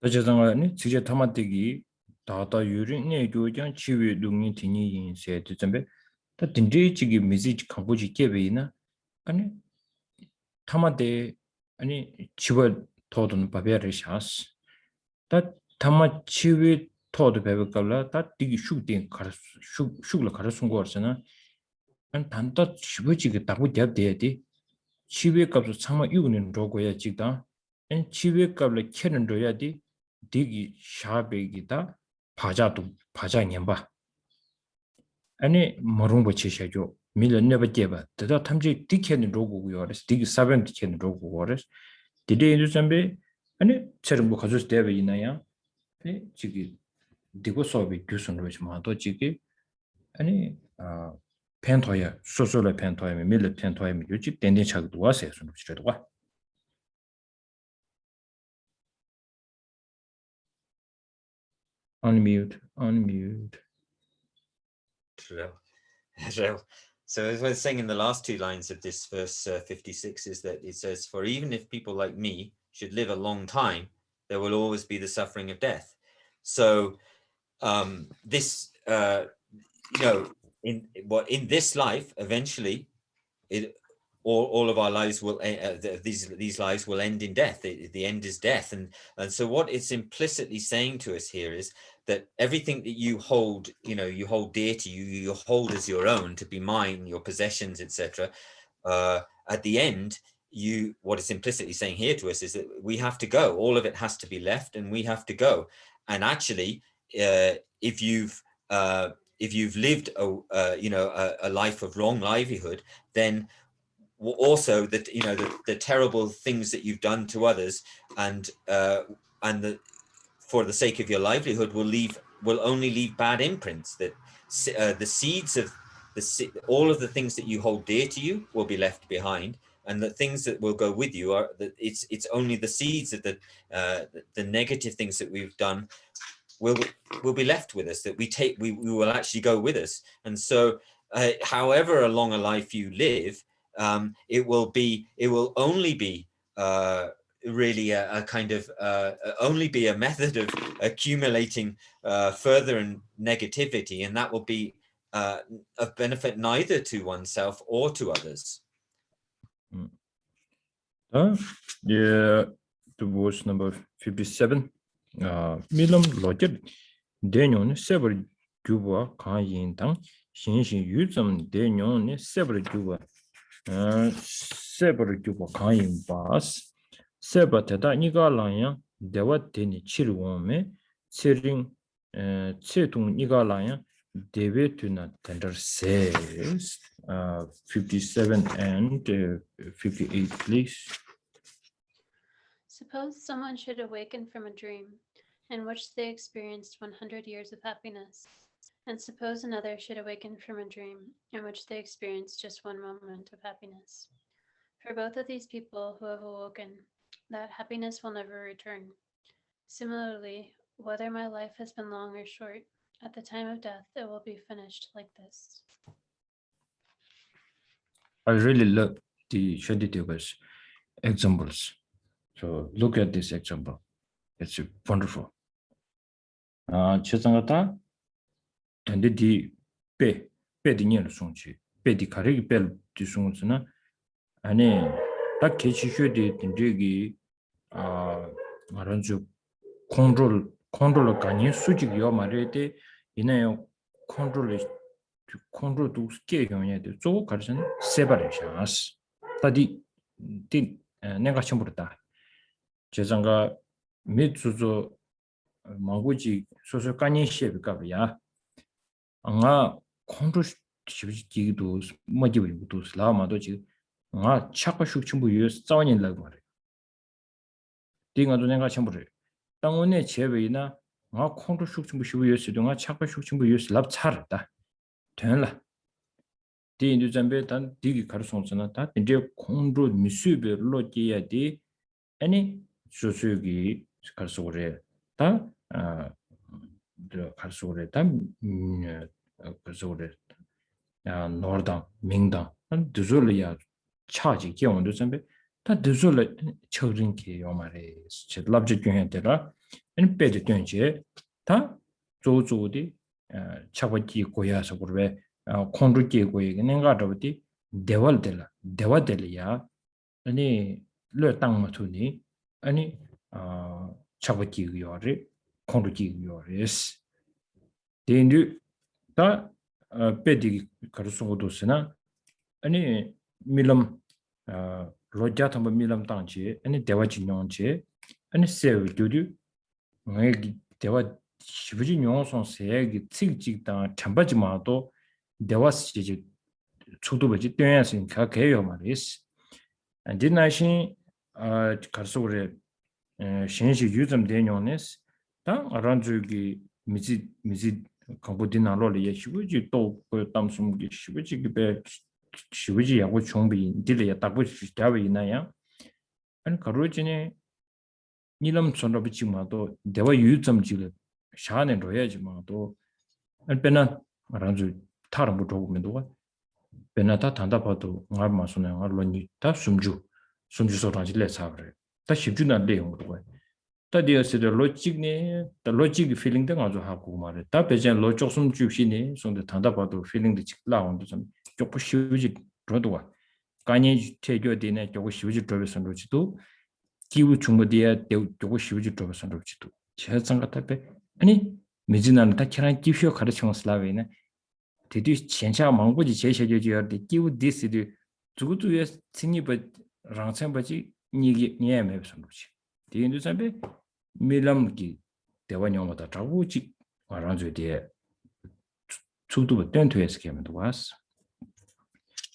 어제상아니 지제 타마되기 다다 유린의 교장 치유 능이 되니 인세 되점에 다 딘지지기 미지 강보지 깨베이나 아니 타마데 아니 치워 토든 바베르 샤스 다 타마 치유 토드 베베깔라 다 디기 슈딩 가르 슈글 가르순 거잖아 안 단다 치워지게 다고 돼야지 치유 값을 참아 이거는 로고야 지다 엔 치유 값을 캐는 줘야지 디기 샤베기다 바자 년바 아니 모롱고 치셔죠 밀은 never give 더 탐지 디케는 로고고요 디기 사변 디케는 로고고요 디데 인도선배 아니 처럼 뭐 가져서 대be 있나요 아니 지기 디고 소비 교수는 좀도 지기 아니 펜토야 소소의 펜토야 밀의 펜토야 요지 땡땡 차도 와서 좀 지려도 와 unmute. So as I was saying in the last two lines of this verse 56 is that it says, for even if people like me should live a long time, there will always be the suffering of death. So this in this life, eventually all of our lives will these lives will end in death. The end is death. And so what it's implicitly saying to us here is that everything that you hold, you hold dear to you, you hold as your own, to be mine, your possessions, etc. At the end, what it's implicitly saying here to us is that we have to go. All of it has to be left, and we have to go. And actually, if you've lived a life of wrong livelihood, then also that the terrible things that you've done to others and for the sake of your livelihood will only leave bad imprints. That the seeds of all of the things that you hold dear to you will be left behind, and the things that will go with you are that it's only the seeds of the negative things that we've done will be left with us, that we will actually go with us. And so however long a life you live, it will only be really a kind of only be a method of accumulating further negativity, and that will be of benefit neither to oneself or to others. Yeah, the verse number 57. Milam logic Daniel several Juba can yin tang, Shin Yuzum Daniel several Juba. sebar gyubo kain bas seba teta niga lanya dewa teni chirwome sering setung niga lanya deve tuna tender says 57 and 58 please. Suppose someone should awaken from a dream in which they experienced 100 years of happiness, and suppose another should awaken from a dream in which they experienced just one moment of happiness. For both of these people who have awoken, that happiness will never return. Similarly, whether my life has been long or short, at the time of death, it will be finished like this. I really love the Shantideva's examples. So look at this example. It's wonderful. 최상가다 근데 배 디니를 송치 배디 가르기 벨 디송으스나 아니 딱 개치셔디 딘데기 말은주 컨트롤 가니 수직이요 말해대 이내요 컨트롤도 스케 경우에도 조 가르선 세바레샤스 다디 내가 처음부터 제장가 미츠조 망고지 소소 까니 셰비가비야 anga 컨트롤 시비기도 뭐지부도 슬라마도 지 anga 차고 숙침부 유스 자원인라고 말해 딩아도 내가 전부를 땅원의 제외이나 anga 컨트롤 숙침부 시부 유스 동안 차고 숙침부 유스 랍 차르다 된라 디인도 잠베 단 디기 가르송스나 다 이제 컨트롤 미수베로 지야디 아니 소소기 가르소래 다 가르소래 다 그소래 노르당 민당 드졸이야 차지 기원도 선배 다 드졸 처rinki 요마레 랍지 중에더라 엔 배드 된지 다 조조디 차버지 고야서 그래 콘르기 고이게 내가 더디 대화들이야 아니 르 땅마투니 아니 차버지 요리 콘르기 요리스 데인두 다 배디 가르송도스나 아니 밀럼 로자탐바 밀럼 땅지 아니 대화진용지 아니 세우두두 뭐 대화 시부지 용성 세기 칙직당 참바지마도 대화시지 초도버지 되야신 가게요 말이스 안디나신 가르소레 신시 유점 대용네스 다 아란주기 미지 강보디나로리 예시부지 또 담숨기 시부지 그 시부지 야고 총비 딜에 딱고 시다위나야 안 가로지네 니람 선로비치마도 대화 유점지를 샤네 로야지마도 안 빼나 아란주 타르부 도구면도 빼나다 단다봐도 말마소네 알로니 다 숨주소라지레 사브레 다 십주나 내용으로 다디어스의 로직네 더 로직 필링 등 아주 하고 말해 다 배전 로직 숨 주시네 손데 단다봐도 필링도 직라운도 좀 조금 쉬우지 그러도가 간이 제교되네 조금 쉬우지 들어서 로지도 기후 중모디야 조금 쉬우지 들어서 로지도 제상 같아배 아니 미진한 다 키랑 기후 가르쳐 슬라베네 대뒤 전차 망고지 제셔져야지 기후 디스디 주구주에 승리버 랑천버지 니게 니에메서 로지 디인도 sabbe 밀람기 대원용보다 자고지 말아줘야 초도 된토에서 개면도 왔어.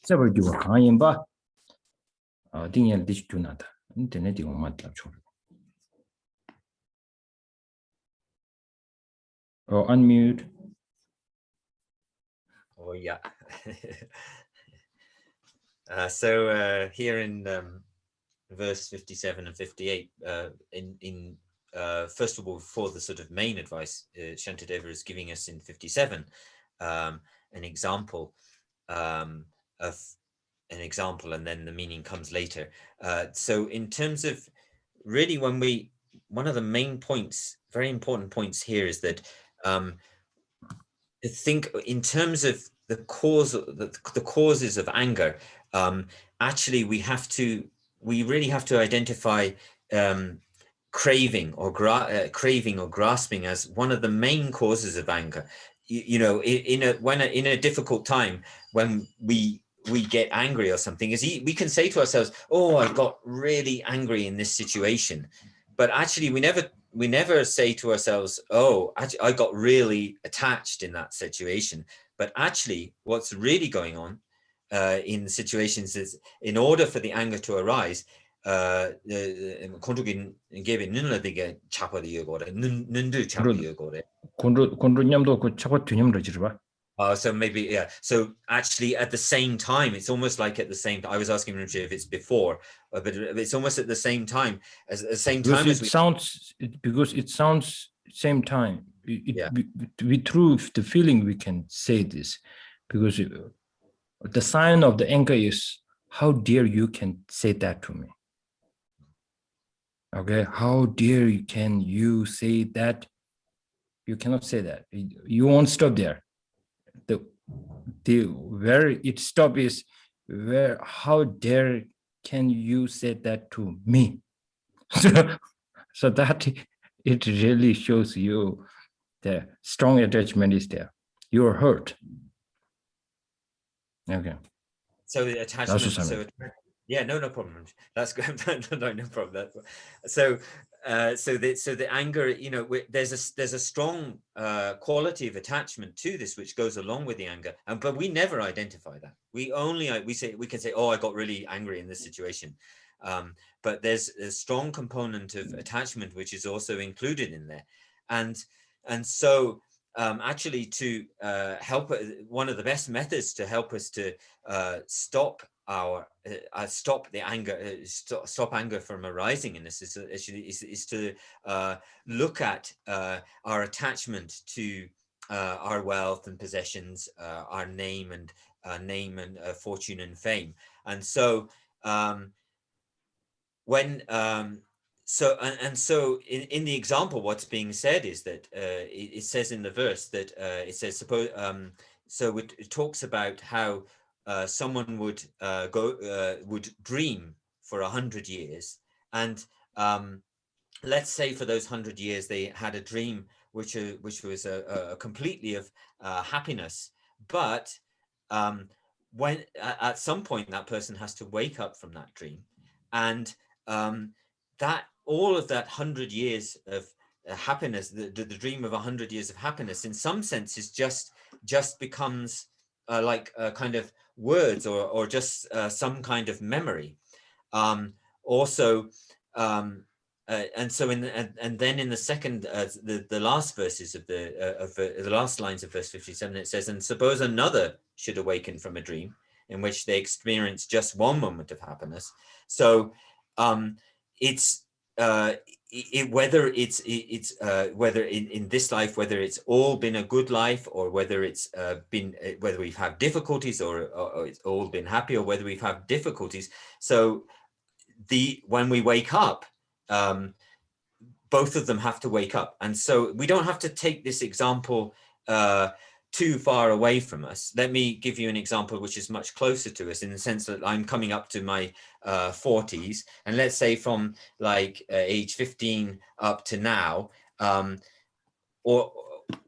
세버기와 강인바 딩엘 디스투나다. 인터넷이 오마다 줘. Unmute. Oh yeah. So here in verse 57 and 58, first of all, for the sort of main advice, Shantideva is giving us in 57 an example and then the meaning comes later. So in terms of really one of the main points, very important points here is that to think in terms of the causes of anger, actually we really have to identify craving or grasping as one of the main causes of anger. In a difficult time when we we get angry or something is we can say to ourselves, oh, I got really angry in this situation. But actually we never say to ourselves, oh, actually, I got really attached in that situation. But actually what's really going on in situations is, in order for the anger to arise, so maybe, yeah. So actually at the same time, it's almost like at the same time, I was asking Rinpoche if it's before, but it's almost at the same time as because it sounds same time. We through the feeling we can say this, because the sign of the anger is, how dare you can say that to me? Okay, how dare you say that? You cannot say that. You won't stop there. The where it stop is where, how dare can you say that to me? So that it really shows you the strong attachment is there. You're hurt. Okay. So the attachment. Yeah, no problem. That's good. No problem. So the anger, you know, there's a strong quality of attachment to this which goes along with the anger, but we never identify that. We can say, oh, I got really angry in this situation, but there's a strong component of attachment which is also included in there, and so actually to help, one of the best methods to help us to stop the anger, stop anger from arising in us is to look at our attachment to our wealth and possessions, our name and fortune and fame. And so when so in the example, what's being said is that it says in the verse that it says, suppose so it talks about how someone would dream for 100 years, and let's say for those 100 years they had a dream which was completely of happiness, but when at some point that person has to wake up from that dream, and that all of that 100 years of happiness, the dream of 100 years of happiness, in some senses just becomes like kind of words or just some kind of memory. Also, and so and then in the second, the last verses of the last lines of verse 57, it says, and suppose another should awaken from a dream in which they experience just one moment of happiness. So it's whether in this life, whether it's all been a good life, or whether it's been, whether we've had difficulties, or it's all been happy, or whether we've had difficulties. So when we wake up, both of them have to wake up. And so we don't have to take this example too far away from us. Let me give you an example which is much closer to us, in the sense that I'm coming up to my 40s, and let's say from like age 15 up to now, or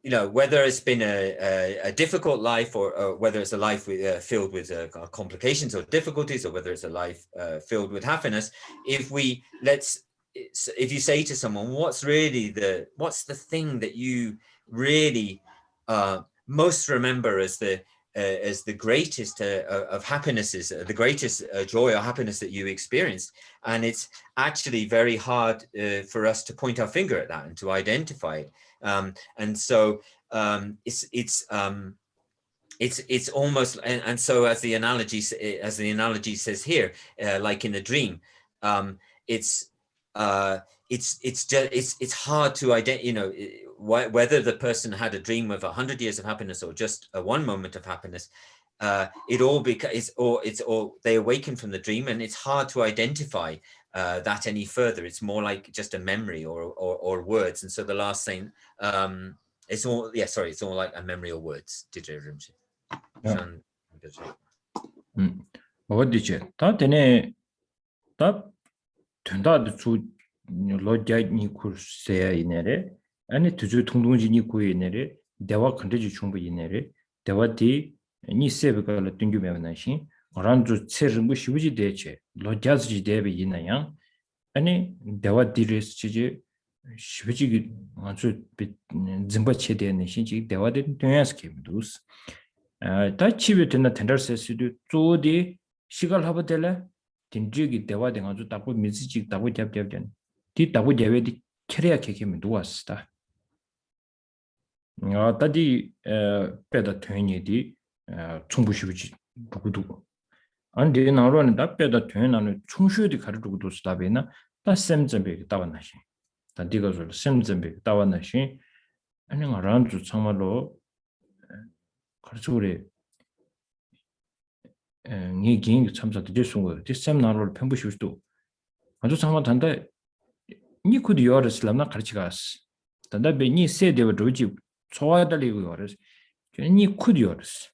you know, whether it's been a difficult life, or whether it's a life filled with complications or difficulties, or whether it's a life filled with happiness. If you say to someone, what's the thing that you really most remember as the greatest of happinesses, the greatest joy or happiness that you experienced, and it's actually very hard for us to point our finger at that and to identify it. And so it's almost, and so as the analogy says here, like in a dream, it's hard to identify, you know, whether the person had a dream of 100 years of happiness or just one moment of happiness. They awaken from the dream, and it's hard to identify that any further. It's more like just a memory or words. And so the last thing, it's all like a memory or words. What did you? That then that 된다 주 로자니 쿠르세야 이네레 아니 투주 통동진이 구이네레 대화 컨텐츠 충분히 이네레 대화디 니세브가 뜬규면나시 oranju tsermu shibuji deche lo jazji debe yinayang ani dewa diris chiji shibuji anzu zimba chede ne shinji dewa de tyas kemdus ta chibe tena tender sesidu zodi shigal habadela tinjigi dewa de anzu tabu miziji tabu jabjabjan di tabu jabe di kereya kekemi duwasta tadi peda tyeni di 충부 shibuji bugudu 안데 나로는 답배다 되는 충슈디 가르고도 스타베나 다 셈점베 따왔나시 다 디가서 셈점베 따왔나시 아니 아란주 참말로 가르쳐래 니긴 참사도 될수 거 디셈 나로를 편부시도 아주 참마 단다 니 쿠디 요르슬람나 가르치가스 단다 베니 세데버 조지 초와달리고 요르스 니 쿠디 요르스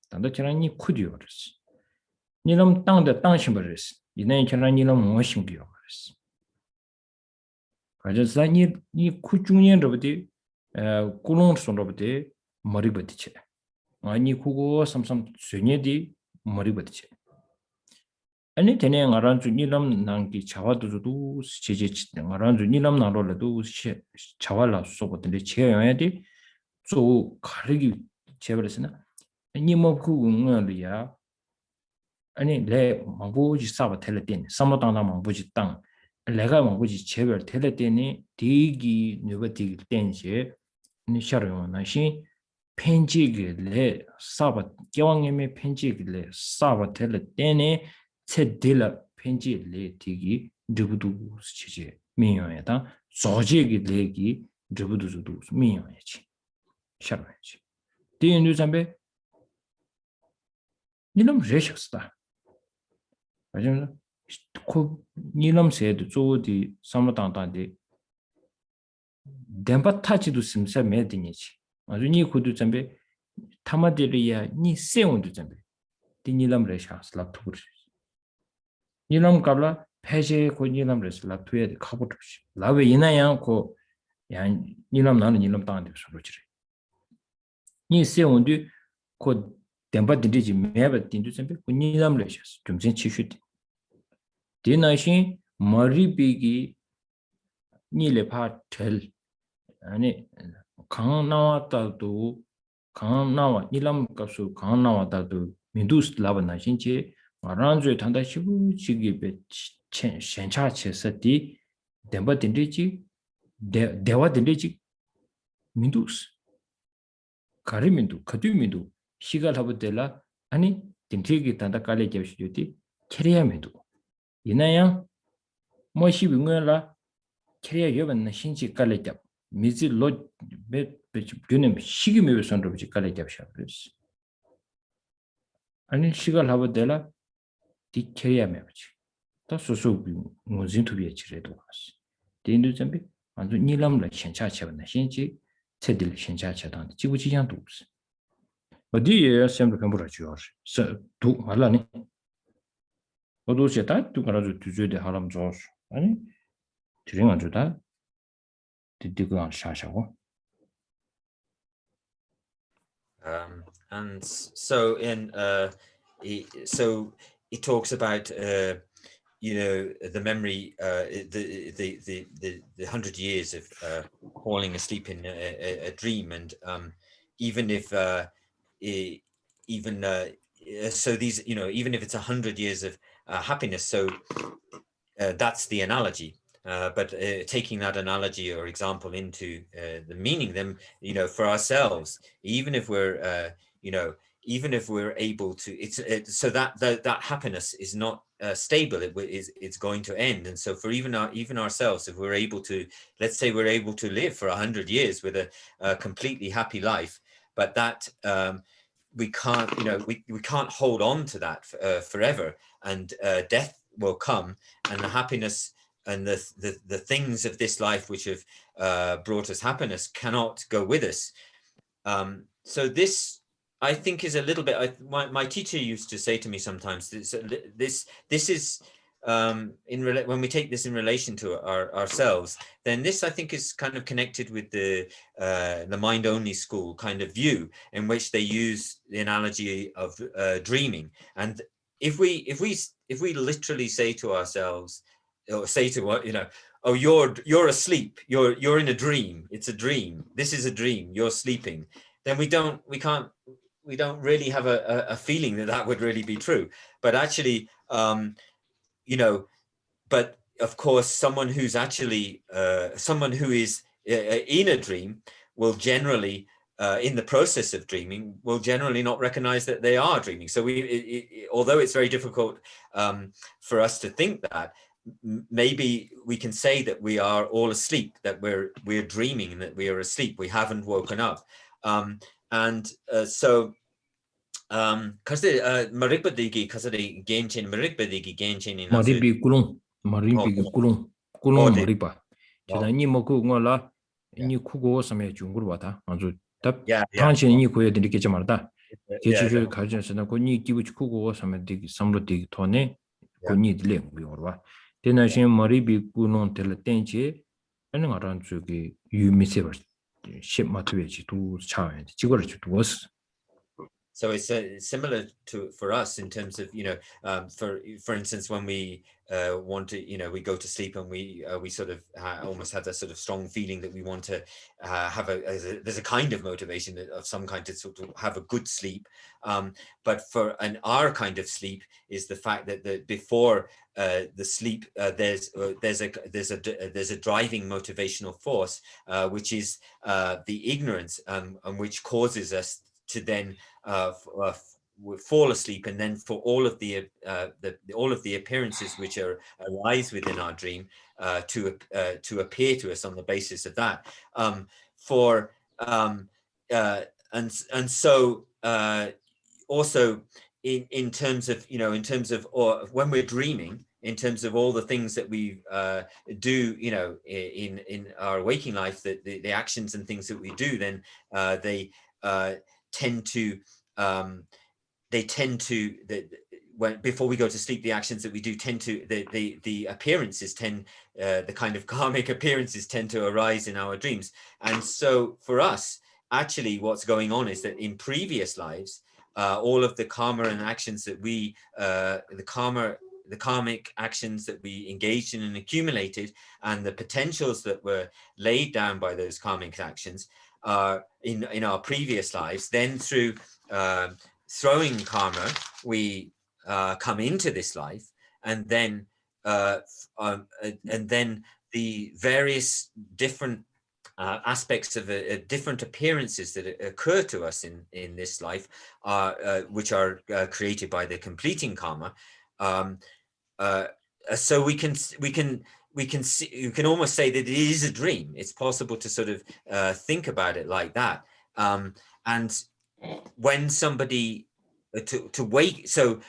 단다 지나 니 쿠디 요르스 니놈 땅데 땅심버렸어. 이내 저런 니놈 무엇인기요? 그랬어. 그래서 니 쿠중년로부터 꿀롱선로부터 머리부터체. 아니 그거 삼삼 쇠녀디 머리부터체. 아니 되네 알아주 니놈 난기 자와도도 제제치 알아주 니놈 나로라도 자와라 소거든데 제어야지 저 가르기 제버렸으나 니뭐 그거야 아니 레 망보지 사바 텔레딘 삼로당당 망보지 땅 레가 망보지 제별 텔레딘이 디기 누버디 땡시 니 샤르요나시 펜지기 레 사바 개왕님의 펜지기 레 사바 텔레딘이 체딜라 펜지 레 디기 누부두 시제 미요에다 조지기 레기 누부두도 미요야지 샤르야지 디인도 잠베 니놈 레식스다 맞아요. 그 니놈 세도 조디 삼로당당데 덴바타지도 심사 매드니지. 아주 니 구도 잠베 타마데리아 니 세운도 잠베. 디니람 레샤스 랍투르. 니놈 갑라 페제 고 니놈 레스 랍투에 가보듯이. 라베 이나양 고야 니놈 나는 니놈 당한데 소로지래. 니 세운도 고 덴바딘지 매바 딘도 잠베 고 니놈 레샤스 좀전 치슈디. 디나신 머리비기 니레파 텔 아니 강나와다도 강나와 니람 값수 강나와다도 민두스 라바나신체 마란주에 단다시부 지기베 챈차체서디 덴바딘디지 데와딘디지 민두스 가리민두 카두민두 시갈 하부텔라 아니 딘티기 단다 깔레 제시주디 캐리아메두 이나야 뭐시 빙어라 캐리아 여번나 신지 깔레잡 미지 로베 균음 시기메 선로지 깔레잡샤 그랬어 아니 시갈 하버데라 디 캐리아메지 다 소소 무진투비에 지레도 왔어 디인도 잠비 아주 니람라 신차체번나 신지 체딜 신차체단 지부지장도 없어 어디에 셈도 변부라죠 두 말라니 어도시다 두가라주 두제데 하람 조스 아니 드링안 주다 디디고 샤샤고 and so in so it talks about the memory the 100 years of falling asleep in a dream, and even if so these even if it's 100 years of happiness, so that's the analogy, but taking that analogy or example into the meaning, then for ourselves, even if we're even if we're able to, so that happiness is not stable, it's going to end. And so for even ourselves, if we're able to, let's say we're able to live for 100 years with a completely happy life, but that we can't we can't hold on to that forever, and death will come, and the happiness and the things of this life which have brought us happiness cannot go with us. So this, I think, is a little bit, my teacher used to say to me sometimes, this is when we take this in relation to ourselves, then this, I think, is kind of connected with the mind only school kind of view, in which they use the analogy of dreaming. And if we literally say to ourselves, or say to what, oh, you're asleep, you're in a dream, it's a dream, this is a dream, you're sleeping, then we don't really have a feeling that would really be true. But actually, but of course, someone who's actually someone who is in a dream will generally, in the process of dreaming, will generally not recognize that they are dreaming. So although it's very difficult for us to think that, maybe we can say that we are all asleep, that we're dreaming, and that we are asleep, we haven't woken up. So kasi marikpa digi kasari genchen marikpa digi genchen in Maribi kulung maripa. Chida ni moku ngola ni kugo same jungur wata. Anzu tab tanshin ni kuya dindi kecha marta. Kechi shu kajan sana ko ni kibuch kugo same digi samlo digi tone ko ni dile ngorwa. Tena shin maribi kulung tela tenche ane ngaran tsuki yu misebar ship matuwe tu chawe chigora chu was. So it's similar to for us in terms of, for instance, when we want to, we go to sleep and we sort of almost have that sort of strong feeling that we want to have there's a kind of motivation of some kind to sort of have a good sleep. But our kind of sleep is the fact that before the sleep, there's a driving motivational force, which is the ignorance, and which causes us to then fall asleep, and then for all of the appearances which arise within our dream to appear to us on the basis of that. So also in terms of or when we're dreaming, in terms of all the things that we do, in our waking life, that the actions and things that we do, then they tend to when before we go to sleep, the actions that we do tend to the appearances tend the kind of karmic appearances tend to arise in our dreams. And so for us, actually what's going on is that in previous lives, all of the karma and actions that we the karmic actions that we engaged in and accumulated, and the potentials that were laid down by those karmic actions in our previous lives, then through throwing karma, we come into this life, and then the various different aspects of different appearances that occur to us in this life, which are created by the completing karma. So we can see, you can almost say that it is a dream. It's possible to sort of think about it like that. And when somebody to wake, so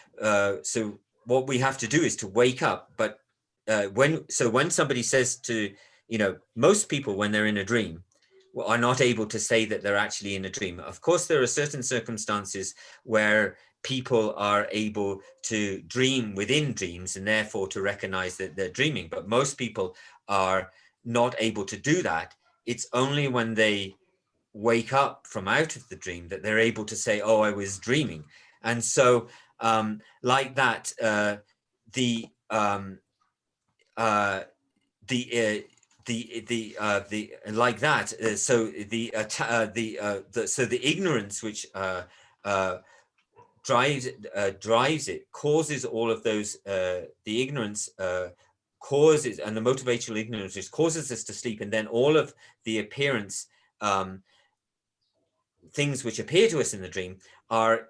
what we have to do is to wake up. But when somebody says to, most people when they're in a dream are not able to say that they're actually in a dream. Of course, there are certain circumstances where people are able to dream within dreams and therefore to recognize that they're dreaming, but most people are not able to do that. It's only when they wake up from out of the dream that they're able to say, oh, I was dreaming. And so like that, so the ignorance which drives it, causes all of those, the ignorance causes, and the motivational ignorance which causes us to sleep, and then all of the appearance things which appear to us in the dream are,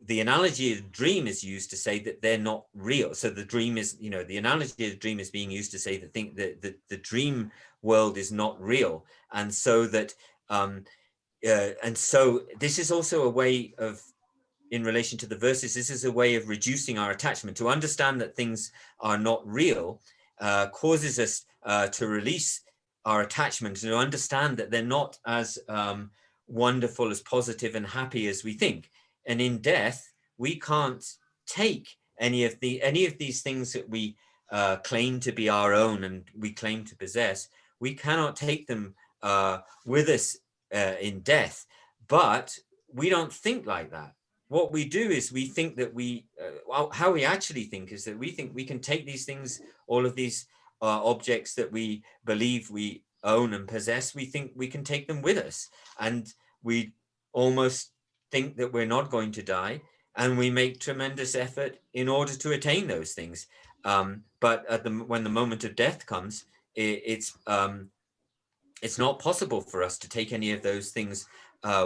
the analogy of the dream is used to say that they're not real. So the dream is, the analogy of the dream is being used to say that the dream world is not real. And so that, and so this is also a way of, in relation to the verses, this is a way of reducing our attachment. To understand that things are not real causes us to release our attachment, to understand that they're not as wonderful, as positive and happy as we think. And in death, we can't take any of these things that we claim to be our own and we claim to possess. We cannot take them with us in death. But we don't think like that. What we do is we think that how we actually think is that we think we can take these things, all of these objects that we believe we own and possess, we think we can take them with us, and we almost think that we're not going to die, and we make tremendous effort in order to attain those things. But when the moment of death comes, it's not possible for us to take any of those things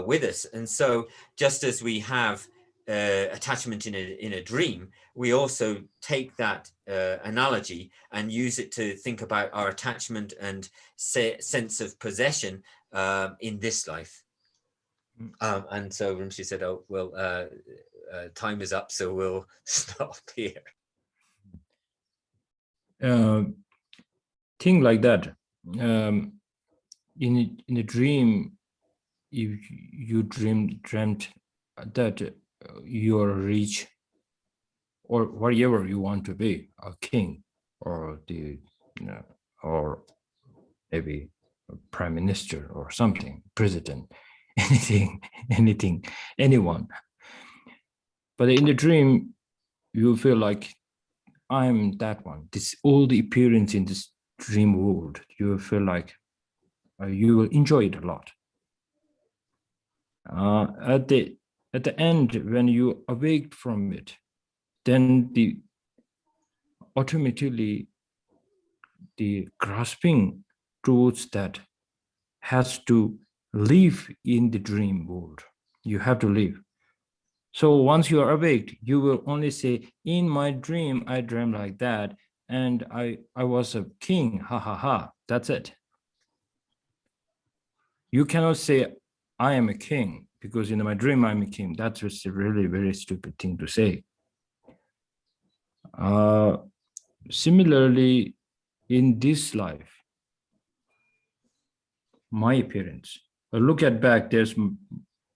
with us. And so just as we have attachment in a dream, we also take that analogy and use it to think about our attachment and sense of possession in this life. And so Rinpoche said, oh, well, time is up, so we'll stop here. Thing like that. In a dream, if you dreamt that you're rich, or whatever you want to be, a king, or or maybe a prime minister or something, president, anything, anyone. But in the dream, you feel like I'm that one. This all the appearance in this dream world, you feel like you will enjoy it a lot. At the end, when you awake from it, then automatically the grasping towards that has to live in the dream world. You have to live. So once you are awake, you will only say, in my dream, I dreamt like that, and I was a king, ha ha ha, that's it. You cannot say, I am a king, because in my dream, I'm a king. That's just a really very stupid thing to say. Similarly, in this life, my appearance, look at back, there's a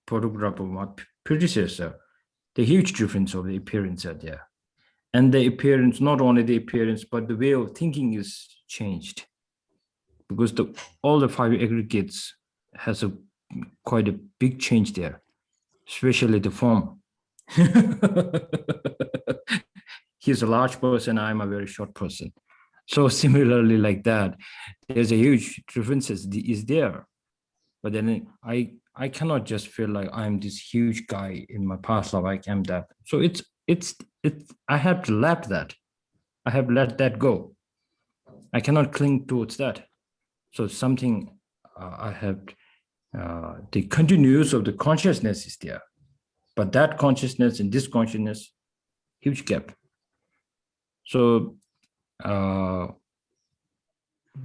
photograph of my predecessor, the huge difference of the appearance are there. And the appearance, not only the appearance, but the way of thinking is changed, because all the 5 aggregates has quite a big change there, especially the form. He's a large person, I'm a very short person. So similarly like that, there's a huge differences is there. But then I cannot just feel like I'm this huge guy in my past life, I am that. So it's I have to let that. I have let that go. I cannot cling towards that. So something I have, the continuous of the consciousness is there. But that consciousness and this consciousness, huge gap. So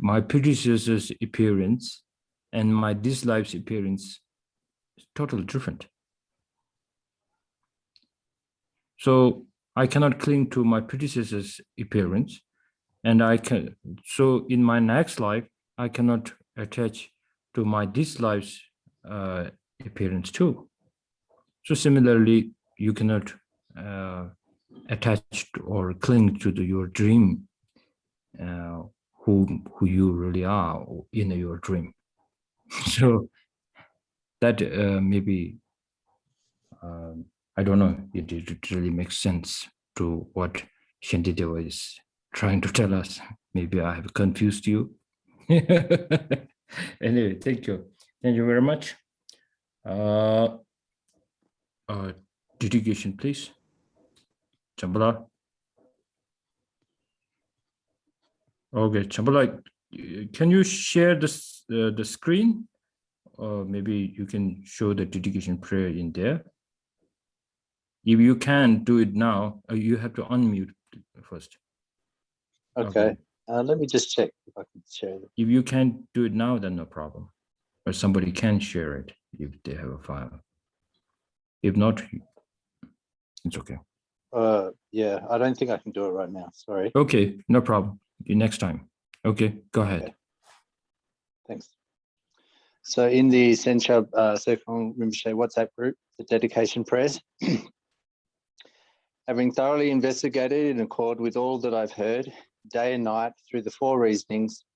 my predecessor's appearance and my this life's appearance is totally different. So I cannot cling to my predecessor's appearance, and so in my next life, I cannot attach to my this life's appearance too. So similarly, you cannot attach or cling to your dream, who you really are in your dream. So that maybe, I don't know, it really makes sense to what Shantideva is trying to tell us. Maybe I have confused you. Anyway, thank you. Thank you very much. Dedication, please. Chambala. Okay, Chambala, can you share this the screen? Or maybe you can show the dedication prayer in there. If you can do it now, you have to unmute first. Okay. Let me just check if I can share it. If you can't do it now, then no problem. Or somebody can share it if they have a file. If not, it's okay. Yeah, I don't think I can do it right now. Sorry. Okay, no problem. Next time. Okay, go ahead. Okay. Thanks. So in the Serkong Rinpoche WhatsApp group, the dedication prayers, having thoroughly investigated in accord with all that I've heard, day and night through the 4 reasonings,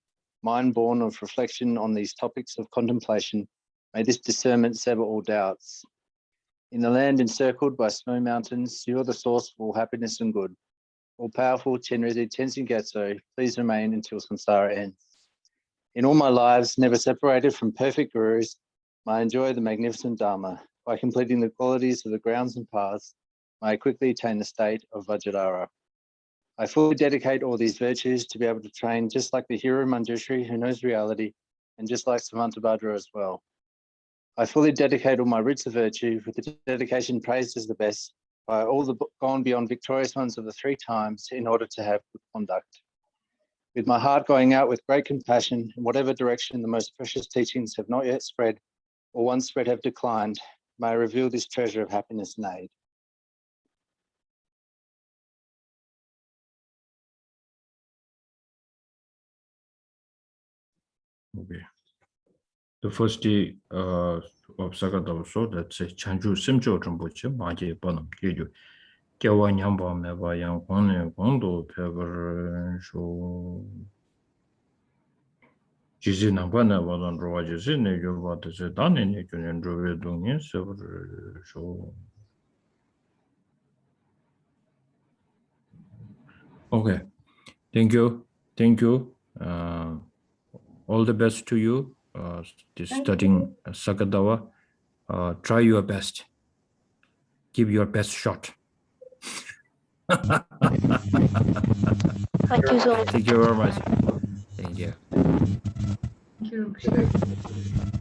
mind born of reflection on these topics of contemplation, may this discernment sever all doubts. In the land encircled by snow mountains, you are the source of all happiness and good. All-powerful Chenrezig Tenzin Gyatso, please remain until samsara ends. In all my lives, never separated from perfect gurus, may I enjoy the magnificent Dharma. By completing the qualities of the grounds and paths, may I quickly attain the state of Vajradhara. I fully dedicate all these virtues to be able to train just like the hero Manjushri who knows reality, and just like Samantabhadra as well. I fully dedicate all my roots of virtue with the dedication praised as the best by all the gone beyond victorious ones of the 3 times in order to have good conduct. With my heart going out with great compassion in whatever direction the most precious teachings have not yet spread or once spread have declined, may I reveal this treasure of happiness and aid. Okay. The first day of Sakadava, so that's a Chanju Simcho Rinpoche, Maji Bonam, Jeju. Kyawa Nyamba Meba Yang Kone Kondo Pepper Show Jizi Nambana Vadan Rova Jizi, Nejuva the Zedan in Union Drove Dunyan, Sever Show. Okay. Thank you. Thank you. All the best to you. Studying Sakadawa. Try your best. Give your best shot. Thank you so much. Thank you very much. Thank you. Thank you.